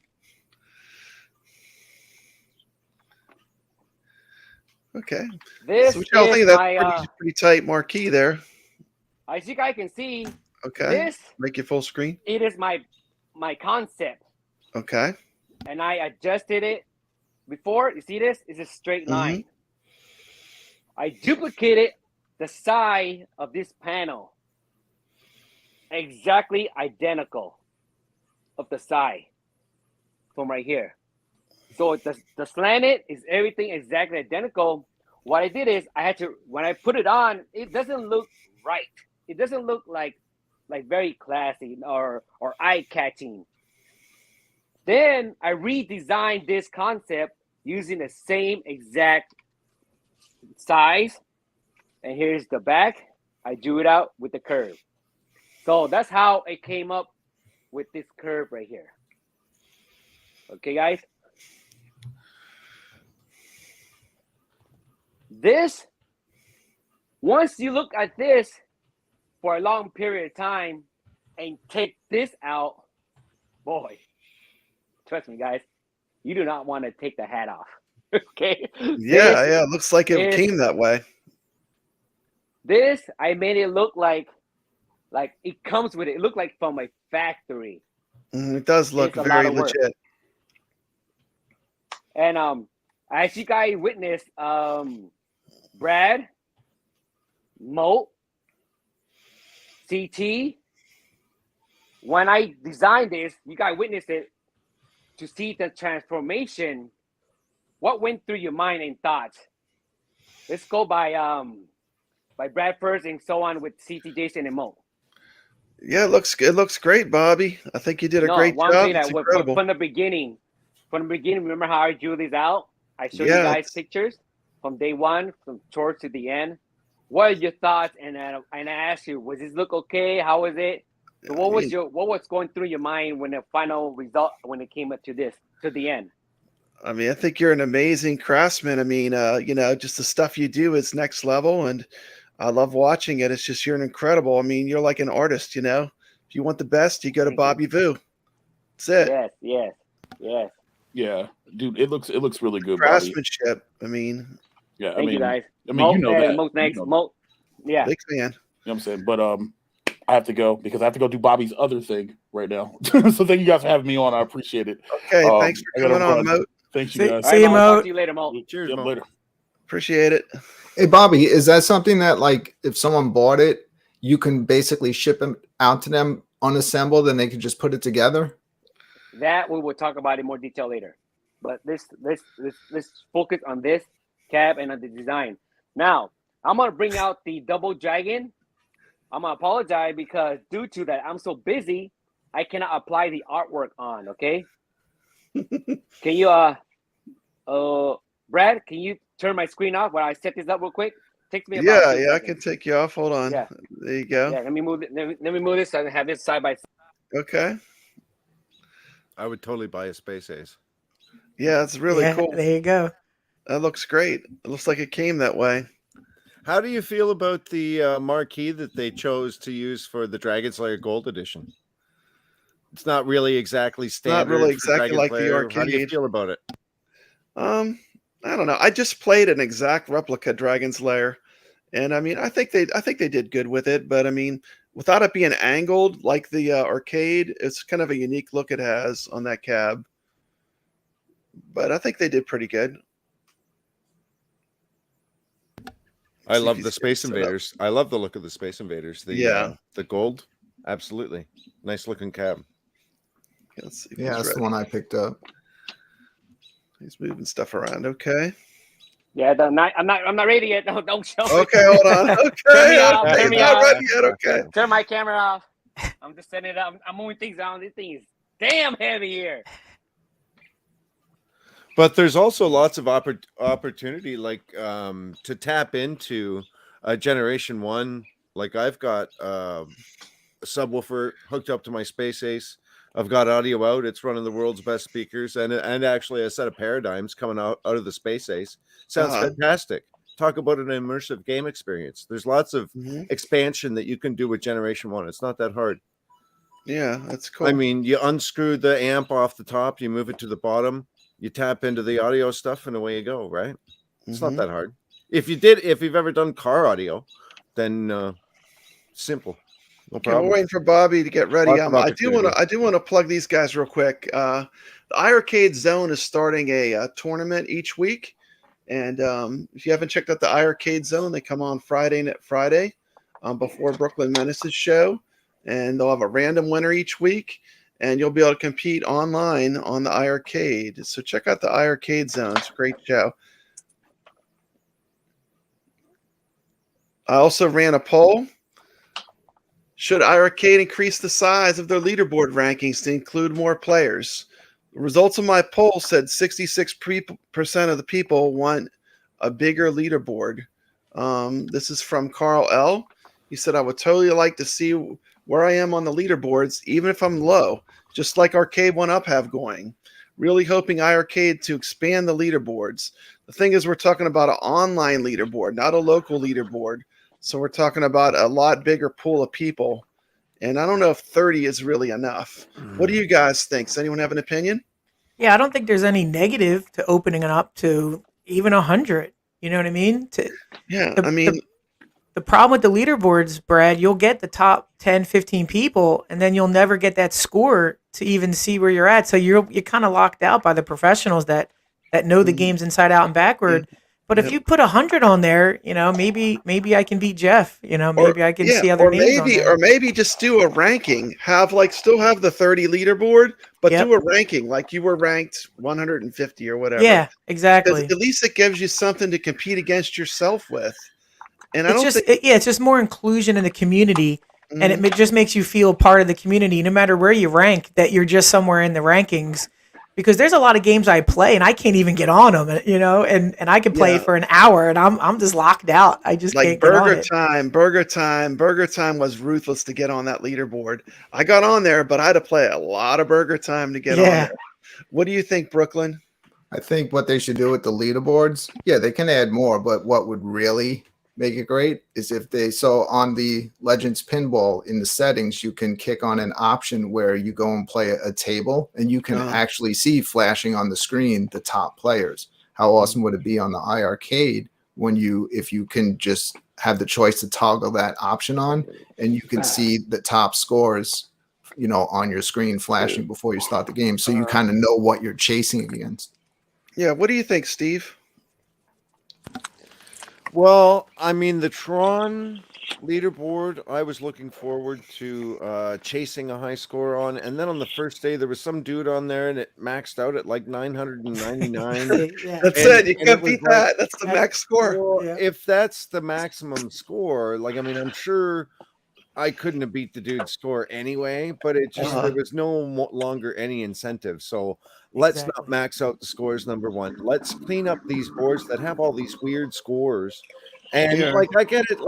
Okay. This so what y'all think? is That's my, pretty tight marquee there. as you guys can see, Okay. this, Make it full screen. it is my concept. Okay. And I adjusted it before. You see this? It's a straight line. I duplicated the side of this panel. Exactly identical of the side. from right here. So the slanted is everything exactly identical. What I did is I had to, when I put it on, it doesn't look right. It doesn't look like very classy or eye-catching. Then I redesigned this concept using the same exact size. And here's the back. I drew it out with the curve. So that's how it came up with this curve right here. Okay, guys? This, once you look at this for a long period of time and take this out, boy, trust me, guys, you do not want to take the hat off. Okay? Yeah, it looks like it came that way. This, I made it look like it comes with it. It looked like from a factory. It does look very legit. And as you guys witnessed, Brad, MOAT, CT, when I designed this, you guys witnessed it to see the transformation. What went through your mind and thoughts? Let's go by Brad first and so on with CT Jason and MOAT. Yeah, it looks great, Bobby. I think you did a great job. It's incredible. From the beginning, remember how I drew these out? I showed you guys pictures from day one, from towards to the end. What are your thoughts? And I asked you, was this look okay? How was it? So what was going through your mind when the final result, when it came up to the end? I mean, I think you're an amazing craftsman. I mean, just the stuff you do is next level, and I love watching it. It's just, you're an incredible. I mean, you're like an artist, If you want the best, you go to Bobby Vu. That's it. Yes. Yeah, dude, it looks really good. Craftsmanship. Bobby. I mean, yeah. Thank you guys. I mean, that. Most next. Yeah. Big fan. You know what I'm saying? But I have to go because I have to go do Bobby's other thing right now. So thank you guys for having me on. I appreciate it. Okay, thanks for coming on, Moat. Thanks, you guys. See you, Moat. Talk to you later, Moat. Cheers, later. Appreciate it. Hey, Bobby, is that something that, like, if someone bought it, you can basically ship them out to them unassembled and they can just put it together? That we will talk about in more detail later. But let's focus on this cab and on the design. Now, I'm gonna bring out the double dragon. I'm gonna apologize because due to that, I'm so busy, I cannot apply the artwork on. Okay. Can you, Brad? Can you turn my screen off while I set this up real quick? Takes me about 2 seconds. I can take you off. Hold on. Yeah. There you go. Yeah. Let me move it. Let me move this so I can have this side by side. Okay. I would totally buy a Space Ace. Yeah, it's really cool. There you go. That looks great. It looks like it came that way. How do you feel about the marquee that they chose to use for the Dragon Slayer Gold Edition? It's not really exactly standard. Not really exactly Dragon like Slayer. the arcade. How do you feel about it? I don't know. I just played an exact replica Dragon's Lair, and I mean, I think they did good with it. But I mean, without it being angled like the arcade, it's kind of a unique look it has on that cab. But I think they did pretty good. I love the Space Invaders. I love the look of the Space Invaders. The gold, absolutely nice looking cab. Let's see. Yeah, that's the one I picked up. He's moving stuff around. Okay. Yeah, I'm not ready yet. Don't show me. Okay, hold on. Okay, Turn me off. Ready yet. Okay. Turn my camera off. I'm just setting it up. I'm moving things around. This thing is damn heavy here. But there's also lots of opportunity, like to tap into a Generation 1. Like I've got a subwoofer hooked up to my Space Ace. I've got audio out. It's running the world's best speakers, and actually a set of paradigms coming out of the Space Ace. Sounds fantastic. Talk about an immersive game experience. There's lots of expansion that you can do with Generation 1. It's not that hard. Yeah, that's cool. I mean, you unscrew the amp off the top, you move it to the bottom, you tap into the audio stuff, and away you go, right? It's not that hard. If you've ever done car audio, then simple. No problem. We're waiting for Bobby to get ready. I do want to plug these guys real quick. The iiRcade Zone is starting a tournament each week, and if you haven't checked out the iiRcade Zone, they come on Friday before Brooklyn Menace's show, and they'll have a random winner each week. and you'll be able to compete online on the iArcade. So check out the iArcade Zone. It's a great show. I also ran a poll. Should iArcade increase the size of their leaderboard rankings to include more players? The results of my poll said 66% of the people want a bigger leaderboard. This is from Carl L. He said, I would totally like to see where I am on the leaderboards, even if I'm low, just like Arcade 1-Up have going. Really hoping iArcade to expand the leaderboards. The thing is, we're talking about an online leaderboard, not a local leaderboard. So we're talking about a lot bigger pool of people. And I don't know if 30 is really enough. What do you guys think? Does anyone have an opinion? Yeah, I don't think there's any negative to opening it up to even 100. You know what I mean? The problem with the leaderboards, Brad, you'll get the top 10, 15 people, and then you'll never get that score to even see where you're at. So you're kind of locked out by the professionals that know the games inside out and backward. But if you put 100 on there, maybe I can beat Jeff. Maybe I can see other names on there. Or maybe just do a ranking. Still have the 30 leaderboard, but do a ranking like you were ranked 150 or whatever. Yeah, exactly. At least it gives you something to compete against yourself with. And it's just more inclusion in the community, and it just makes you feel part of the community, no matter where you rank. That you're just somewhere in the rankings. Because there's a lot of games I play and I can't even get on them, and I can play for an hour and I'm just locked out. I just can't get on it. Burger Time was ruthless to get on that leaderboard. I got on there, but I had to play a lot of Burger Time to get on there. What do you think, Brooklyn? I think what they should do with the leaderboards, they can add more, but what would really make it great is if on the Legends Pinball in the settings, you can kick on an option where you go and play a table and you can actually see flashing on the screen the top players. How awesome would it be on the iArcade if you can just have the choice to toggle that option on and you can see the top scores, on your screen flashing before you start the game. So you kind of know what you're chasing against. Yeah. What do you think, Steve? Well, I mean, the Tron leaderboard, I was looking forward to chasing a high score on. And then on the first day, there was some dude on there and it maxed out at like 999. That's it. You can't beat that. That's the max score. Well, if that's the maximum score, I'm sure I couldn't have beat the dude's score anyway, but it just, there was no longer any incentive. So let's not max out the scores, number one. Let's clean up these boards that have all these weird scores. And I get it.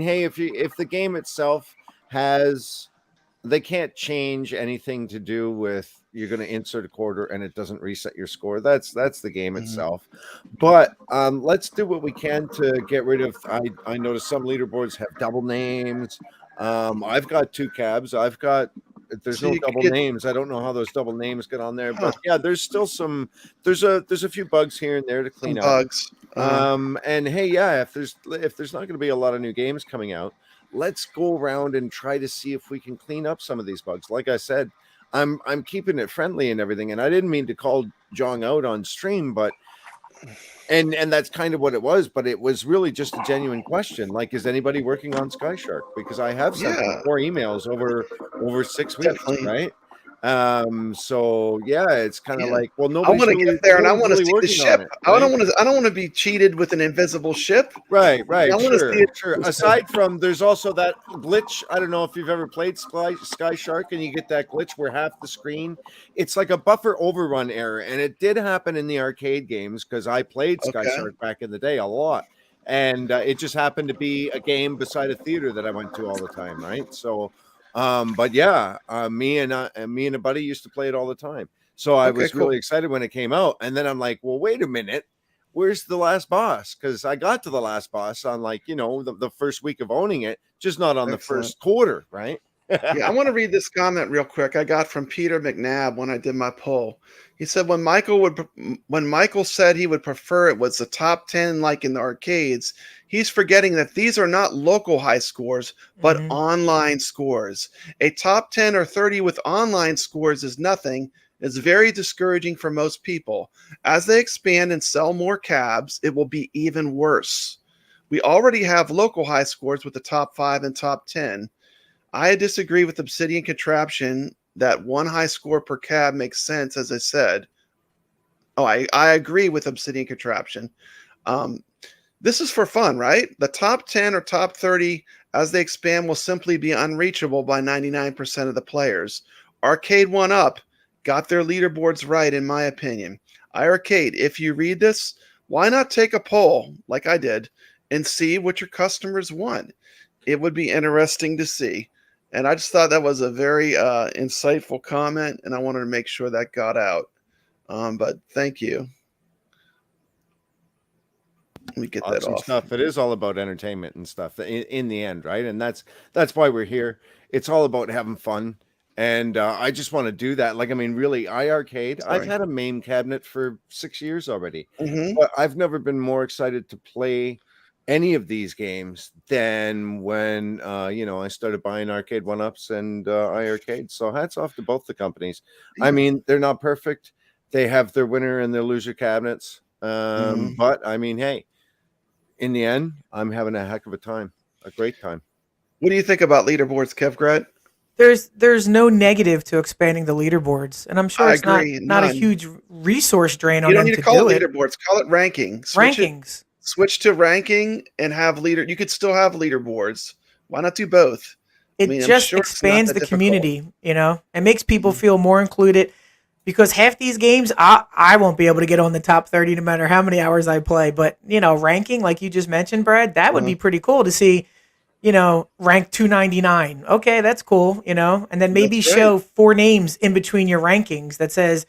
Hey, if the game itself they can't change anything to do with you're going to insert a quarter and it doesn't reset your score. That's the game itself. But let's do what we can to get rid of. I noticed some leaderboards have double names. I've got two cabs. There's no double names. I don't know how those double names get on there, but there's still there's a few bugs here and there to clean up. Bugs. And hey, if there's not going to be a lot of new games coming out, let's go around and try to see if we can clean up some of these bugs. Like I said, I'm keeping it friendly and everything, and I didn't mean to call Jong out on stream, but and that's kind of what it was, but it was really just a genuine question. Like, is anybody working on Sky Shark? Because I have sent them 4 emails over 6 weeks, right? So it's kind of like, well, I want to get there and I want to see the ship. I don't want to be cheated with an invisible ship. Right. I want to see it. Sure. Aside from, there's also that glitch. I don't know if you've ever played Sky Shark and you get that glitch where half the screen, it's like a buffer overrun error. And it did happen in the arcade games because I played Sky Shark back in the day a lot. And it just happened to be a game beside a theater that I went to all the time. Right. So, me and a buddy used to play it all the time. So I was really excited when it came out. And then I'm like, well, wait a minute. Where's the last boss? Because I got to the last boss on the first week of owning it, just not on the first quarter, right? I want to read this comment real quick I got from Peter McNabb when I did my poll. He said when Michael said he would prefer it was the top 10 like in the arcades, he's forgetting that these are not local high scores, but online scores. A top 10 or 30 with online scores is nothing. It's very discouraging for most people. As they expand and sell more cabs, it will be even worse. We already have local high scores with the top 5 and top 10. I disagree with Obsidian Contraption that one high score per cab makes sense, as I said. Oh, I agree with Obsidian Contraption. This is for fun, right? The top 10 or top 30, as they expand, will simply be unreachable by 99% of the players. Arcade 1-Up got their leaderboards right, in my opinion. iiRcade, if you read this, why not take a poll, like I did, and see what your customers want? It would be interesting to see. And I just thought that was a very insightful comment, and I wanted to make sure that got out. But thank you. Let me get that Awesome off. stuff. It is all about entertainment and stuff in the end, right? And that's why we're here. It's all about having fun. And I just want to do that. Like, I mean, really, iiRcade, I've had a MAME cabinet for 6 years already. But I've never been more excited to play any of these games than when, I started buying Arcade 1-Ups and iiRcade. So hats off to both the companies. I mean, they're not perfect. They have their winner and their loser cabinets. But, I mean, hey, in the end, I'm having a heck of a time, a great time. What do you think about leaderboards, kevgret? There's no negative to expanding the leaderboards, and I'm sure it's not a huge resource drain on You them don't need to to call do it it. leaderboards. Call it ranking. Rankings. Switch to ranking and have You could still have leaderboards. Why not do both? It I'm just sure it's not expands that the difficult. community, and makes people feel more included. Because half these games, I won't be able to get on the top 30 no matter how many hours I play. But, ranking, like you just mentioned, Brad, that would be pretty cool to see, rank 299. Okay, that's cool, and then maybe show 4 names in between your rankings that says,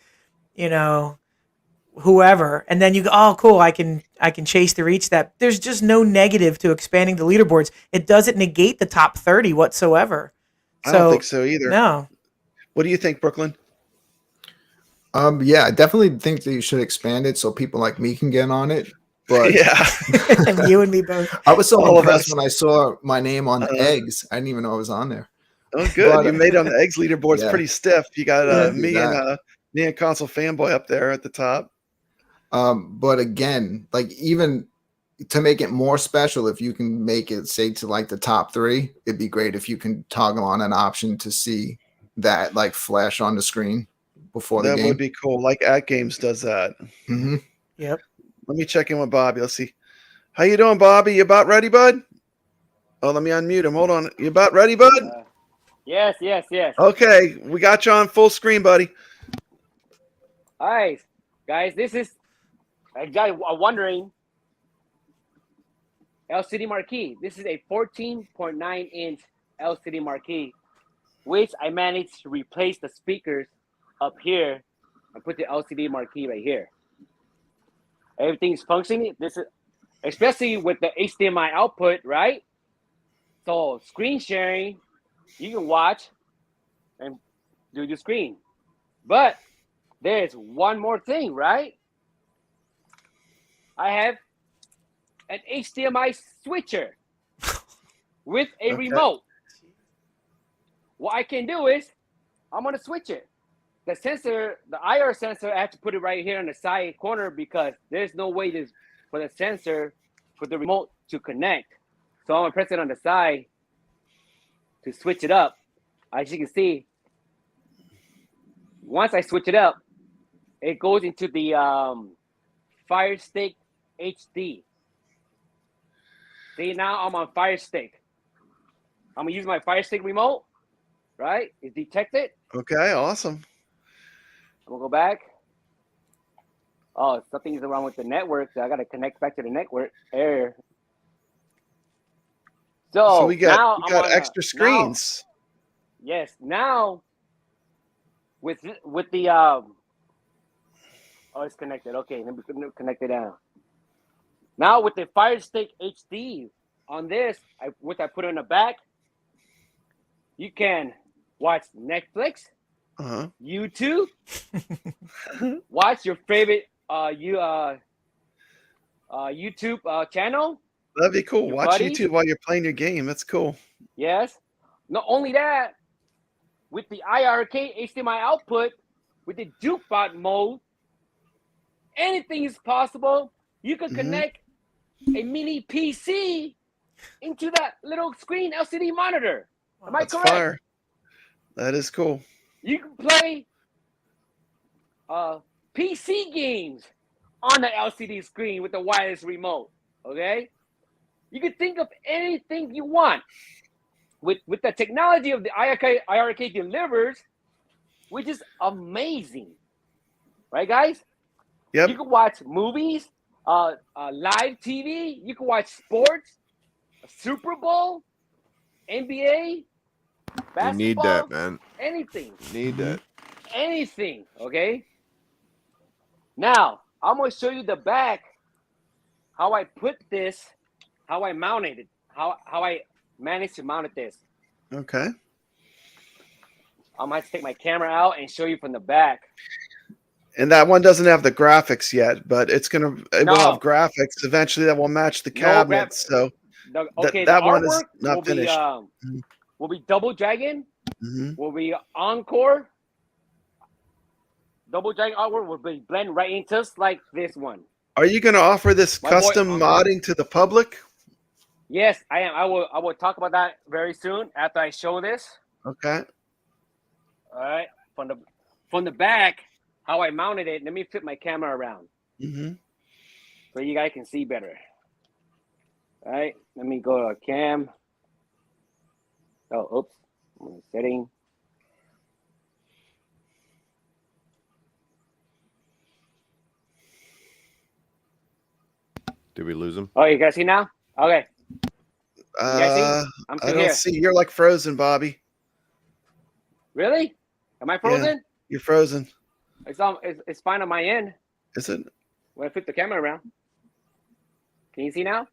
whoever. And then you go, oh, cool, I can chase to reach that. There's just no negative to expanding the leaderboards. It doesn't negate the top 30 whatsoever. I don't think so either. No. What do you think, Brooklyn? Yeah, I definitely think that you should expand it so people like me can get on it. But And you and me both. I was so All of impressed us. when I saw my name on the eggs. I didn't even know I was on there. Oh, good. But, You made it on the eggs leaderboards yeah. pretty stiff. You got Yeah, me and Console Fanboy up there at the top. But again, like even to make it more special, if you can make it say to like the top 3, it'd be great if you can toggle on an option to see that like flash on the screen before the That game. would be cool. Like At Games does that. Yep. Let me check in with Bobby. Let's see. How you doing, Bobby? You about ready, bud? Oh, let me unmute him. Hold on. You about ready, bud? Yes. Okay, we got you on full screen, buddy. All right, guys. This is I got wondering LCD marquee. This is a 14.9-inch LCD marquee, which I managed to replace the speakers up here and put the LCD marquee right here. Everything's functioning. This is especially with the HDMI output, right? So screen sharing, you can watch and do the screen. But there's one more thing, right? I have an HDMI switcher with a remote. What I can do is I'm gonna switch it. The sensor, the IR sensor, I have to put it right here in the side corner because there's no way for the sensor, for the remote to connect. So I'm gonna press it on the side to switch it up. As you can see, once I switch it up, it goes into the Fire Stick HD. See, now I'm on Fire Stick. I'm gonna use my Fire Stick remote, right? It's detected. Okay, awesome. I'm gonna go back. Oh, something's wrong with the network, so I gotta connect back to the network. Error. So we got now extra screens. Yes, now with the oh, it's connected. Okay, let me connect it down. Now with the Fire Stick HD on this, which I put in the back, you can watch Netflix, YouTube, watch your favorite YouTube channel. That'd be cool. Your Watch buddies. YouTube while you're playing your game. That's cool. Yes. Not only that, with the iiRcade HDMI output, with the jukebox mode, anything is possible. You can connect a mini PC into that little screen LCD monitor. Am I That's correct? fire. That is cool. You can play PC games on the LCD screen with the wireless remote. Okay, you can think of anything you want with the technology of the iiRcade delivers, which is amazing, right, guys? Yep. You can watch movies, live TV. You can watch sports, Super Bowl, NBA, basketball. You need that, man. Anything. Need that. Anything. Okay. Now I'm gonna show you the back. How I put this. How I mounted it. How I managed to mount this. Okay. I might take my camera out and show you from the back. And that one doesn't have the graphics yet, but it will have graphics eventually that will match the cabinets. So that one is not finished. Will be Double Dragon. Mm-hmm. Will be Encore. Double Dragon artwork will be blend right in just like this one. Are you going to offer this custom modding to the public? Yes, I am. I will talk about that very soon after I show this. Okay. All right. From the back, how I mounted it. Let me flip my camera around. Mm-hmm. So you guys can see better. All right. Let me go to cam. Oh, oops. Setting. Did we lose him? Oh, you guys see now? Okay. I don't see. You're like frozen, Bobby. Really? Am I frozen? Yeah, you're frozen. It's fine on my end. Is it? When I flip the camera around. Can you see now?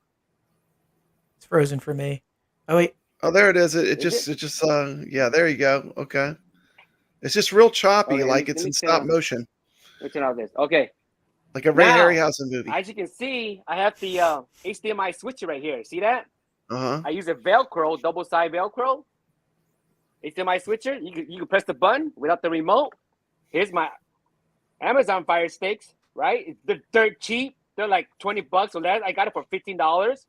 It's frozen for me. Oh wait. Oh, there it is. It just yeah, there you go. Okay. It's just real choppy, Okay, like it's in stop motion. Let me turn off this. Okay. Like a Ray Harryhausen movie. As you can see, I have the HDMI switcher right here. See that? Uh-huh. I use a Velcro, double side Velcro. HDMI switcher. You can press the button without the remote. Here's my Amazon Fire Sticks, right? They're dirt cheap. They're like $20 or less. I got it for $15.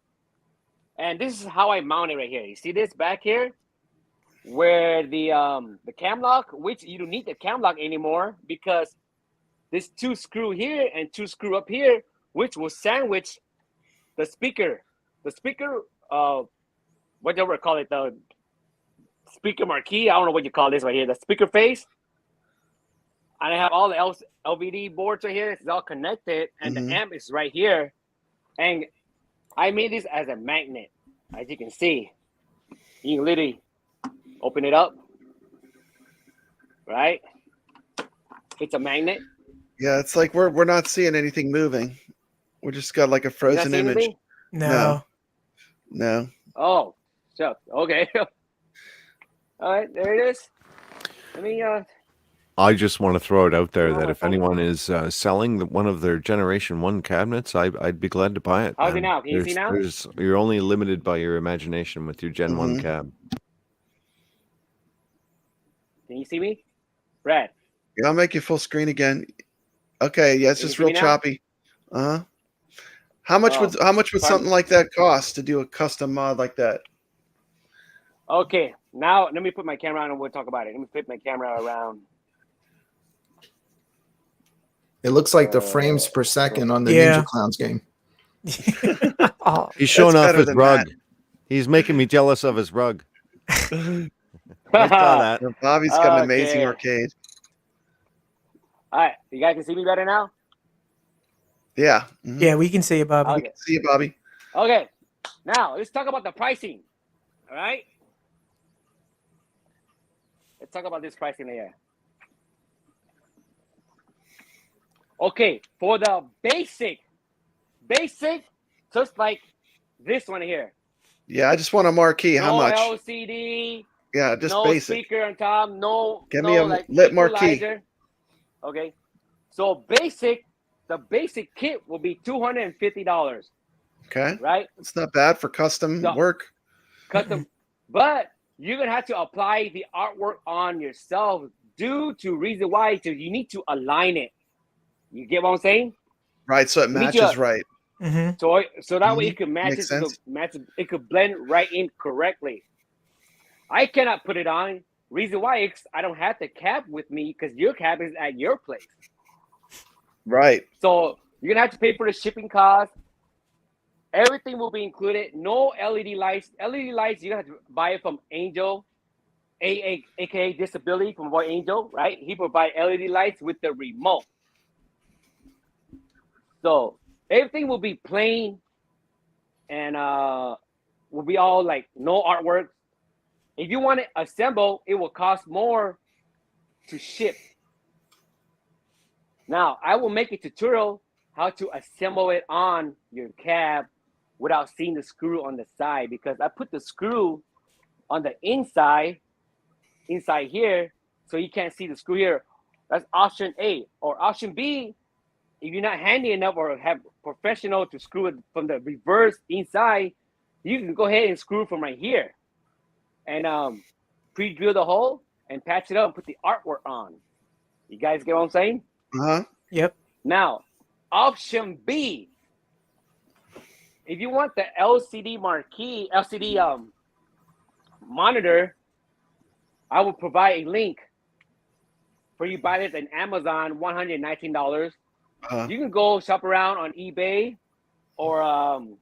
And this is how I mount it right here. You see this back here? Where the cam lock, which you don't need the cam lock anymore because there's 2 screw here and 2 screw up here, which will sandwich the speaker. The speaker, whatever I call it, the speaker marquee. I don't know what you call this right here. The speaker face. And I have all the LVD boards right here. It's all connected, and the amp is right here. And I made this as a magnet, as you can see. You can literally open it up, right? It's a magnet. Yeah, it's like we're not seeing anything moving. We just got like a frozen image. Anything? No. Oh, shucks. Okay. All right, there it is. Let me I just want to throw it out there that if anyone is selling one of their Generation 1 cabinets, I'd be glad to buy it. How's it now? Can you see now? You're only limited by your imagination with your Gen 1 cab. Can you see me? Brad. Yeah, I'll make you full screen again. Okay, yeah, it's just real choppy. Uh-huh. How much would something like that cost to do a custom mod like that? Okay, now let me put my camera on and we'll talk about it. Let me flip my camera around. It looks like the frames per second on the Ninja Clowns game. He's showing off his rug. He's making me jealous of his rug. I saw that. Bobby's got an amazing arcade. All right, you guys can see me better now? Yeah. Yeah, we can see you, Bobby. Okay. We can see you, Bobby. Okay, now let's talk about the pricing. All right? Let's talk about this pricing here. Okay, for the basic, just like this one here. Yeah, I just want a marquee. How much? No LCD. Yeah, just no basic. Speaker on top. Give me a like lit marquee. equalizer. Okay, so the basic kit will be $250. Okay. Right. It's not bad for custom work. Custom, but you're gonna have to apply the artwork on yourself due to reason why. So you need to align it. You get what I'm saying? Right, so it matches right. So that way it could match it. It could blend right in correctly. I cannot put it on reason why is I don't have the cab with me because your cab is at your place. Right. So you're gonna have to pay for the shipping cost. Everything will be included. No LED lights. LED lights you're gonna have to buy it from Angel, aka Disability from Boy Angel, right? He provide LED lights with the remote. So everything will be plain and will be all like no artwork. If you want it assembled, it will cost more to ship. Now, I will make a tutorial how to assemble it on your cab without seeing the screw on the side, because I put the screw on the inside here, so you can't see the screw here. That's option A. Or option B, if you're not handy enough or have professional to screw it from the reverse inside, you can go ahead and screw from right here and pre-drill the hole and patch it up and put the artwork on. You guys get what I'm saying? Yep. Now, option B, if you want the LCD monitor, I will provide a link for you to buy it on Amazon, $119. You can go shop around on eBay or on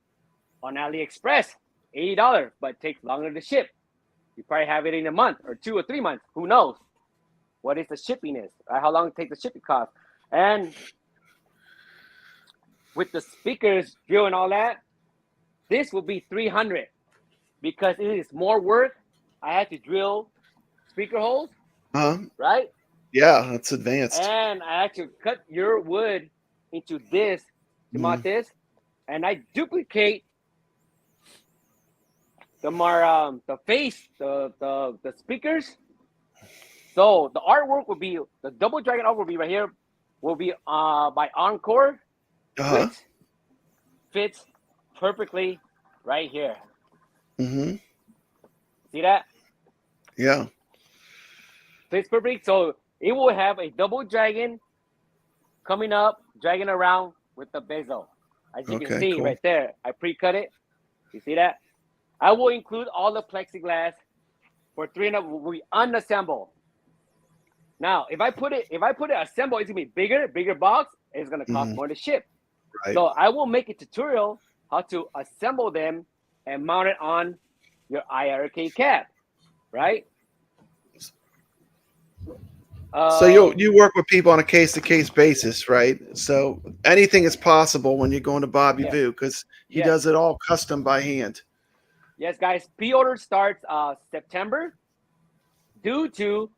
AliExpress, $80, but it takes longer to ship. You probably have it in a month or 2 or 3 months. Who knows what is the shipping is, how long it takes the shipping cost. And with the speakers, drill and all that, this will be $300 because it is more work. I had to drill speaker holes, right? Yeah, that's advanced. And I had to cut your wood into this to mount this, and I duplicate the face, the speakers. So the artwork will be the double dragon artwork will be right here. Will be by Encore, which fits perfectly right here. Mm-hmm. See that? Yeah. Fits perfect. So it will have a double dragon coming up, dragging around with the bezel. As you can see right there, I pre-cut it. You see that? I will include all the plexiglass for $300. We unassemble. Now, if I put it assemble, it's gonna be bigger box. It's gonna cost more to ship. Right. So I will make a tutorial how to assemble them and mount it on your iiRcade cab, right? So you work with people on a case-to-case basis, right? So anything is possible when you're going to Bobby Vu because he does it all custom by hand. Yes, guys. Pre-order starts September. Due to,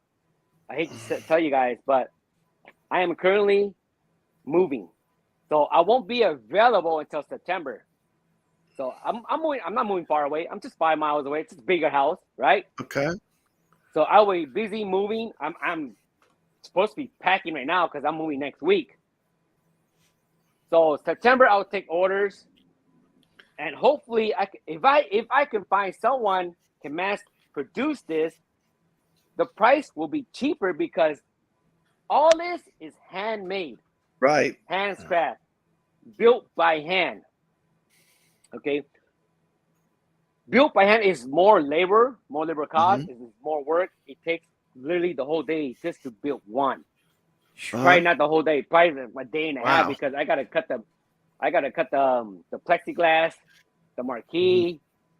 I hate to tell you guys, but I am currently moving, so I won't be available until September. So I'm moving. I'm not moving far away. I'm just 5 miles away. It's just a bigger house, right? Okay. So I will be busy moving. I'm supposed to be packing right now because I'm moving next week. So September I'll take orders, and hopefully if I can find someone can mass produce this, the price will be cheaper because all this is handmade, right? Handcraft, built by hand. Okay. Built by hand is more labor cost, is more work. It takes literally the whole day just to build one. Probably not the whole day, probably a day and a half because I gotta cut the plexiglass, the marquee,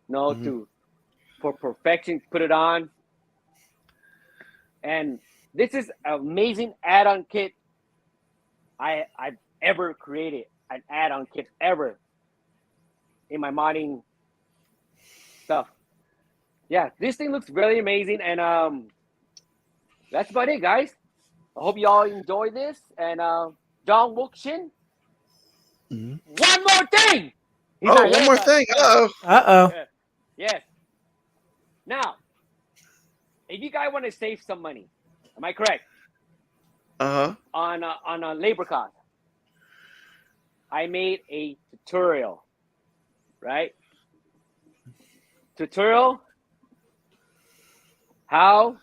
for perfection, put it on. And this is an amazing add-on kit I've ever created, an add-on kit ever in my modding stuff. Yeah, this thing looks really amazing, and that's about it, guys. I hope you all enjoy this. And John Wilkshin, one more thing. One more thing. Uh-oh. Yes. Now, if you guys want to save some money, am I correct? On a labor cost, I made a tutorial, right? Tutorial how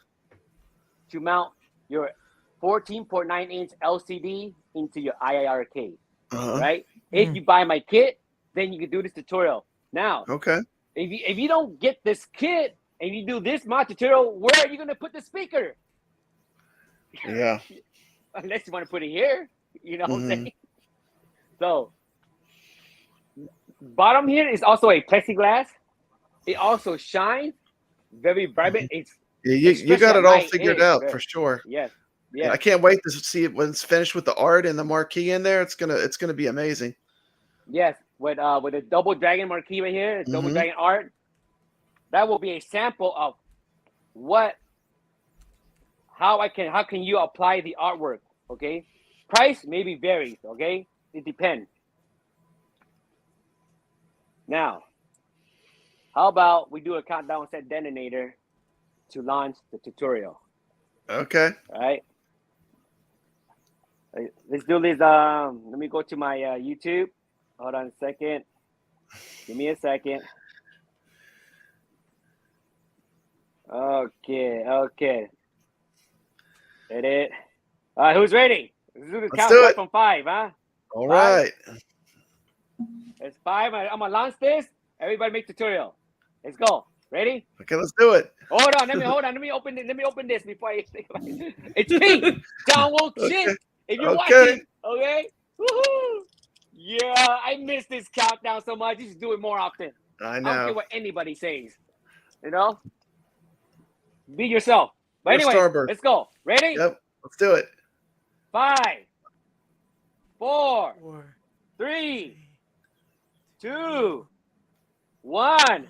to mount your 14.9-inch LCD into your iiRcade, right? If you buy my kit, then you can do this tutorial. Now, if you don't get this kit and you do this mod tutorial, where are you going to put the speaker? Yeah. Unless you want to put it here, you know what I'm saying? So, bottom here is also a plexiglass. It also shines, very vibrant. It's you got it all figured out for sure. Yes. Yeah, Yes. I can't wait to see it when it's finished with the art and the marquee in there. It's gonna be amazing. Yes, with a double dragon marquee right here, double dragon art. That will be a sample of how can you apply the artwork, okay? Price maybe varies, okay? It depends. Now, how about we do a countdown set detonator to launch the tutorial? Okay. All right. Let's do this. Let me go to my YouTube. Hold on a second. Give me a second. Okay. Hit it. All right, who's ready? Let's do the countdown from 5, huh? All right. It's 5. I'm gonna launch this. Everybody make tutorial. Let's go. Ready? Okay, let's do it. Hold on. Let me open it. Let me open this before I think about it. It's pink. John Wook shit. If you're watching, okay? Woohoo! Yeah, I miss this countdown so much. You should do it more often. I know. I don't care what anybody says. You know? Be yourself. But We're anyway, Starburst. let's go. Ready? Yep. Let's do it. 5, 4, 3, 2, 1.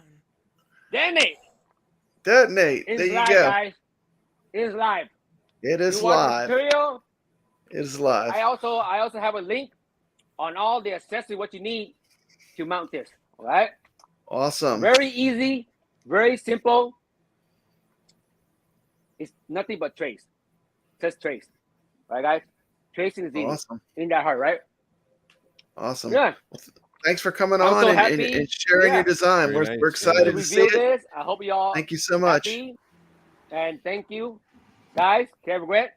Detonate. Detonate. It's There you live, go. guys. It's live. It is You want the live. tutorial? It is live. I also have a link on all the accessories what you need to mount this. All right. Awesome. Very easy, very simple. It's nothing but trace. Just trace. All right, guys. Tracing is easy. Awesome. Ain't that hard, right? Awesome. Yeah. Well, thanks for coming I'm on so and happy. sharing your design. Very We're nice. excited to see Review it. this. I hope you all. Thank you so much. Happy. And thank you, guys. kevgret,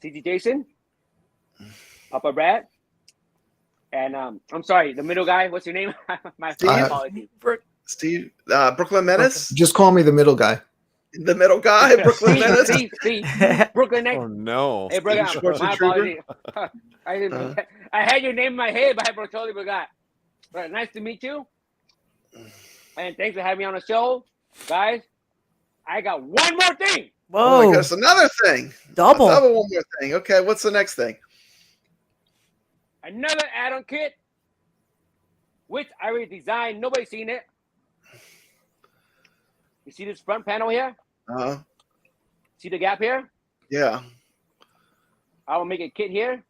C T Jason, Papa Brad, and I'm sorry, the middle guy. What's your name? My apologies. Steve, Brooklyn Menace. Just call me the middle guy. The middle guy, Brooklyn Menace. See, Brooklyn next. Oh no. Hey, bro, Steve my Schwarzenegger. apologies. I had your name in my head, but I totally forgot. But nice to meet you. And thanks for having me on the show. Guys, I got one more thing. Oh my gosh, another thing. Double one more thing. Okay, what's the next thing? Another add-on kit, which I already designed. Nobody's seen it. You see this front panel here? Uh-huh. See the gap here? Yeah. I will make a kit here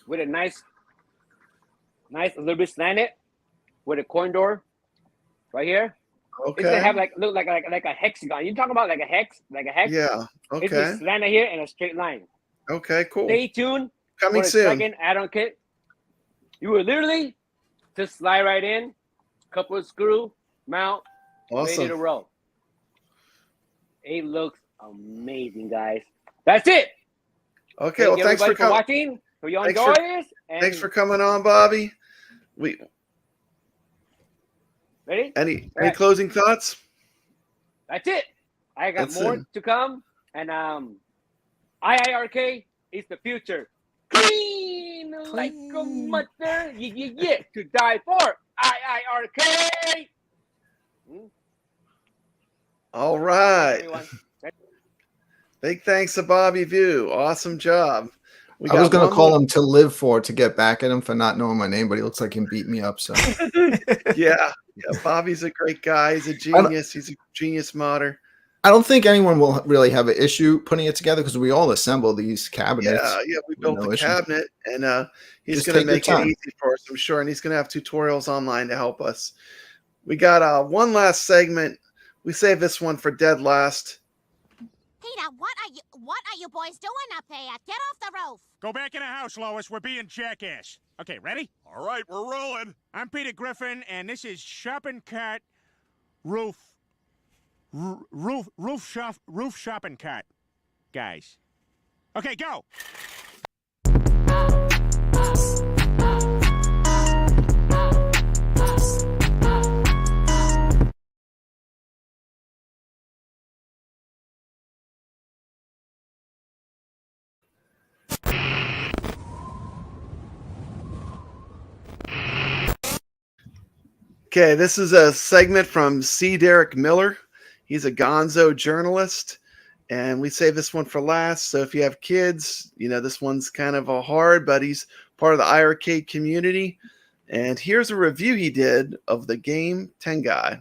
with a nice, a little bit slanted with a coin door right here. Okay. It's gonna have look like a hexagon. You talking about like a hex? Yeah. Okay. It's just slanted here in a straight line. Okay. Cool. Stay tuned. Coming for the soon. second add-on kit. You will literally just slide right in, couple of screw, mount, Awesome. ready to roll. It looks amazing, guys. That's it. Okay. Thank Well, thanks for everybody coming. watching. For you Thanks enjoy for- this. And Thanks for coming on, Bobby. ready? Any Right. closing thoughts? That's it. I got That's more it. to come. And iiRK is the future. Clean like a mother. Yeah. To die for. iiRK. All right. Everyone. Big thanks to Bobby View. Awesome job. I was going one to call more- him to live for to get back at him for not knowing my name, but he looks like he can beat me up. So Yeah. Bobby's a great guy. He's a genius. He's a genius modder. I don't think anyone will really have an issue putting it together because we all assemble these cabinets. Yeah, we built no the issue. cabinet, and he's Just going to take your make it time. easy for us, I'm sure. And he's going to have tutorials online to help us. We got one last segment. We saved this one for dead last. Peter, what are you boys doing up there? Get off the roof. Go back in the house, Lois. We're being jackass. Okay, ready? All right, we're rolling. I'm Peter Griffin, and this is Shopping Cart Roof Shopping Cart, guys. Okay, go. Okay, this is a segment from C. Derek Miller. He's a gonzo journalist, and we save this one for last. So if you have kids, you know, this one's kind of a hard, but he's part of the iiRcade community. And here's a review he did of the game Tengai.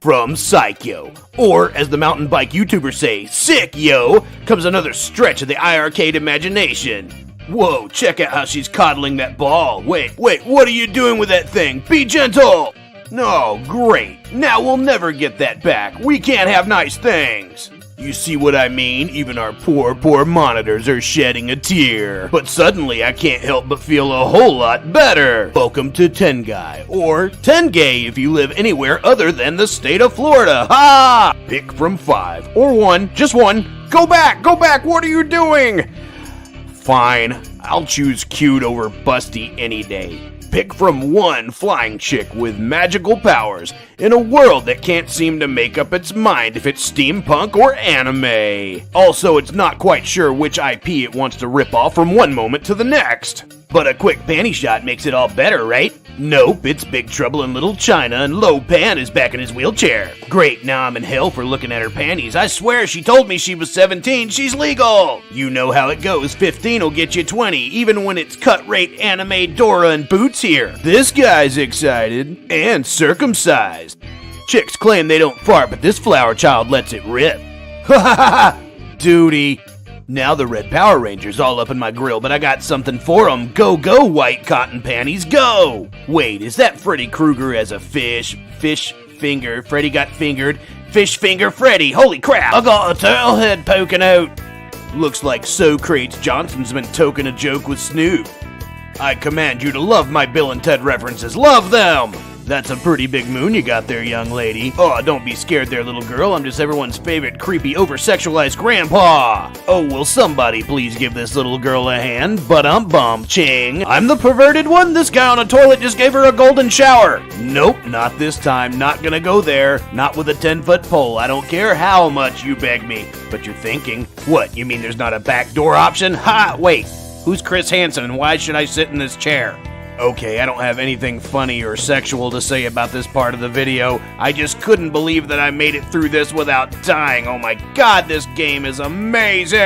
From Psycho, or as the mountain bike YouTubers say, sick yo, comes another stretch of the iiRcade imagination. Whoa, check out how she's coddling that ball. Wait, what are you doing with that thing? Be gentle! No, great. Now we'll never get that back. We can't have nice things. You see what I mean? Even our poor monitors are shedding a tear. But suddenly I can't help but feel a whole lot better. Welcome to Tengai, or Tengay if you live anywhere other than the state of Florida. Ha! Pick from 5, or 1, just 1. Go back, what are you doing? Fine, I'll choose cute over busty any day. Pick from 1 flying chick with magical powers in a world that can't seem to make up its mind if it's steampunk or anime. Also, it's not quite sure which IP it wants to rip off from one moment to the next. But a quick panty shot makes it all better, right? Nope, it's Big Trouble in Little China and Lo Pan is back in his wheelchair. Great, now I'm in hell for looking at her panties. I swear she told me she was 17, she's legal! You know how it goes, 15 will get you 20, even when it's cut rate anime Dora and Boots here. This guy's excited and circumcised. Chicks claim they don't fart, but this flower child lets it rip. Ha ha ha! Duty. Now the red Power Ranger's all up in my grill, but I got something for 'em. Go, white cotton panties, go! Wait, is that Freddy Krueger as a fish? Fish finger, Freddy got fingered. Fish finger Freddy, holy crap! I got a turtle head poking out. Looks like Socrates Johnson's been toking a joke with Snoop. I command you to love my Bill and Ted references, love them! That's a pretty big moon you got there, young lady. Oh, don't be scared there, little girl. I'm just everyone's favorite creepy, over-sexualized grandpa. Oh, will somebody please give this little girl a hand? Bum ching. I'm the perverted one? This guy on a toilet just gave her a golden shower. Nope, not this time. Not gonna go there. Not with a 10-foot pole. I don't care how much you beg me. But you're thinking, what, you mean there's not a back door option? Ha, wait. Who's Chris Hansen and why should I sit in this chair? Okay, I don't have anything funny or sexual to say about this part of the video. I just couldn't believe that I made it through this without dying. Oh my god, this game is amazing!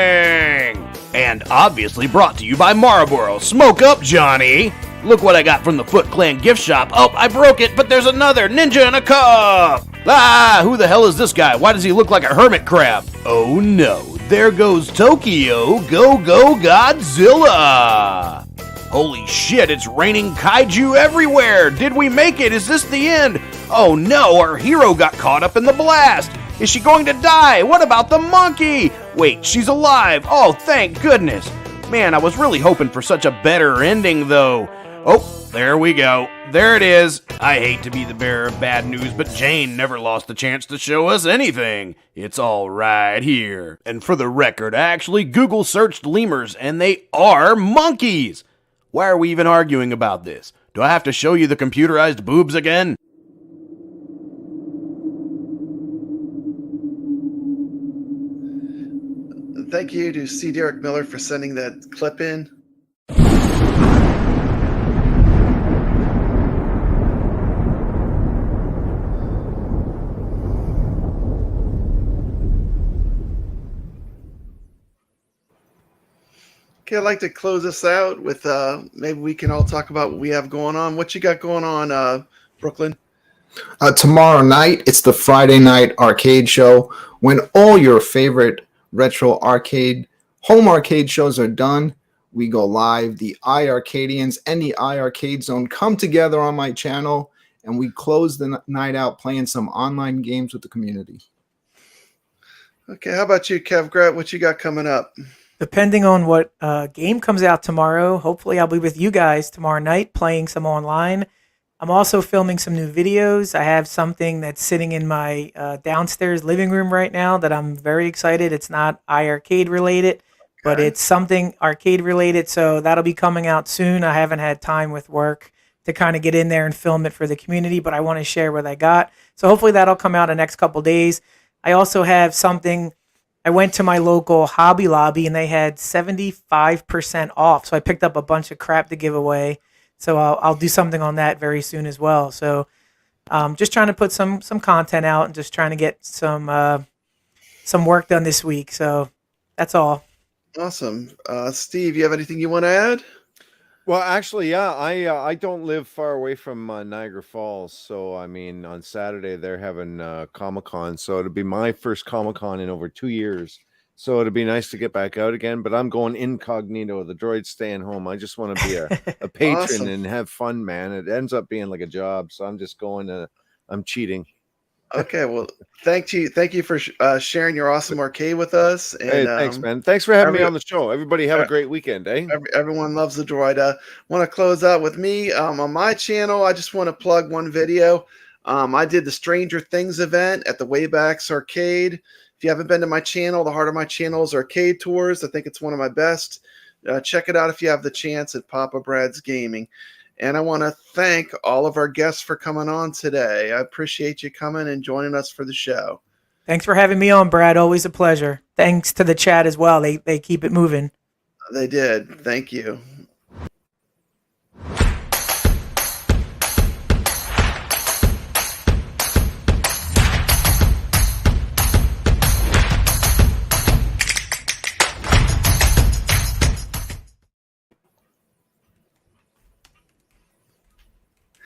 And obviously brought to you by Marlboro. Smoke up, Johnny! Look what I got from the Foot Clan gift shop. Oh, I broke it, but there's another ninja in a cup! Ah, who the hell is this guy? Why does he look like a hermit crab? Oh no, there goes Tokyo. Go Godzilla! Holy shit, it's raining kaiju everywhere! Did we make it? Is this the end? Oh no, our hero got caught up in the blast! Is she going to die? What about the monkey? Wait, she's alive! Oh, thank goodness! Man, I was really hoping for such a better ending, though. Oh, there we go. There it is. I hate to be the bearer of bad news, but Jane never lost the chance to show us anything. It's all right here. And for the record, I actually Google searched lemurs, and they are monkeys! Why are we even arguing about this? Do I have to show you the computerized boobs again? Thank you to C. Derek Miller for sending that clip in. Okay, I'd like to close this out with maybe we can all talk about what we have going on. What you got going on, Brooklyn? Tomorrow night, it's the Friday night arcade show when all your favorite retro arcade, home arcade shows are done. We go live. The iiRcadians and the iiRcade Zone come together on my channel, and we close the night out playing some online games with the community. Okay, how about you, kevgret? What you got coming up? Depending on what game comes out tomorrow, hopefully I'll be with you guys tomorrow night playing some online. I'm also filming some new videos. I have something that's sitting in my downstairs living room right now that I'm very excited. It's not iiRcade related, but it's something arcade related, so that'll be coming out soon. I haven't had time with work to kind of get in there and film it for the community, but I want to share what I got. So hopefully that'll come out in the next couple days. I also have something. I went to my local Hobby Lobby and they had 75% off. So I picked up a bunch of crap to give away. So I'll do something on that very soon as well. So Just trying to put some content out and just trying to get some work done this week. So that's all. Awesome. Steve, you have anything you want to add? Well, actually, yeah, I don't live far away from Niagara Falls, so I mean, on Saturday they're having Comic-Con, so it'll be my first Comic-Con in over 2 years. So it'll be nice to get back out again, but I'm going incognito. The droid's staying home. I just want to be a patron Awesome. and have fun, man. It ends up being like a job, so I'm just going I'm cheating. Okay, well, thank you for sharing your awesome arcade with us. And Hey, thanks, man. Thanks for having me on the show. Everybody have a great weekend, eh? Everyone loves the droid. Want to close out with me on my channel. I just want to plug one video. I did the Stranger Things event at the Waybacks Arcade. If you haven't been to my channel, the heart of my channel is Arcade Tours. I think it's one of my best. Check it out if you have the chance at Papa Brad's Gaming. And I want to thank all of our guests for coming on today. I appreciate you coming and joining us for the show. Thanks for having me on, Brad. Always a pleasure. Thanks to the chat as well. They keep it moving. They did. Thank you.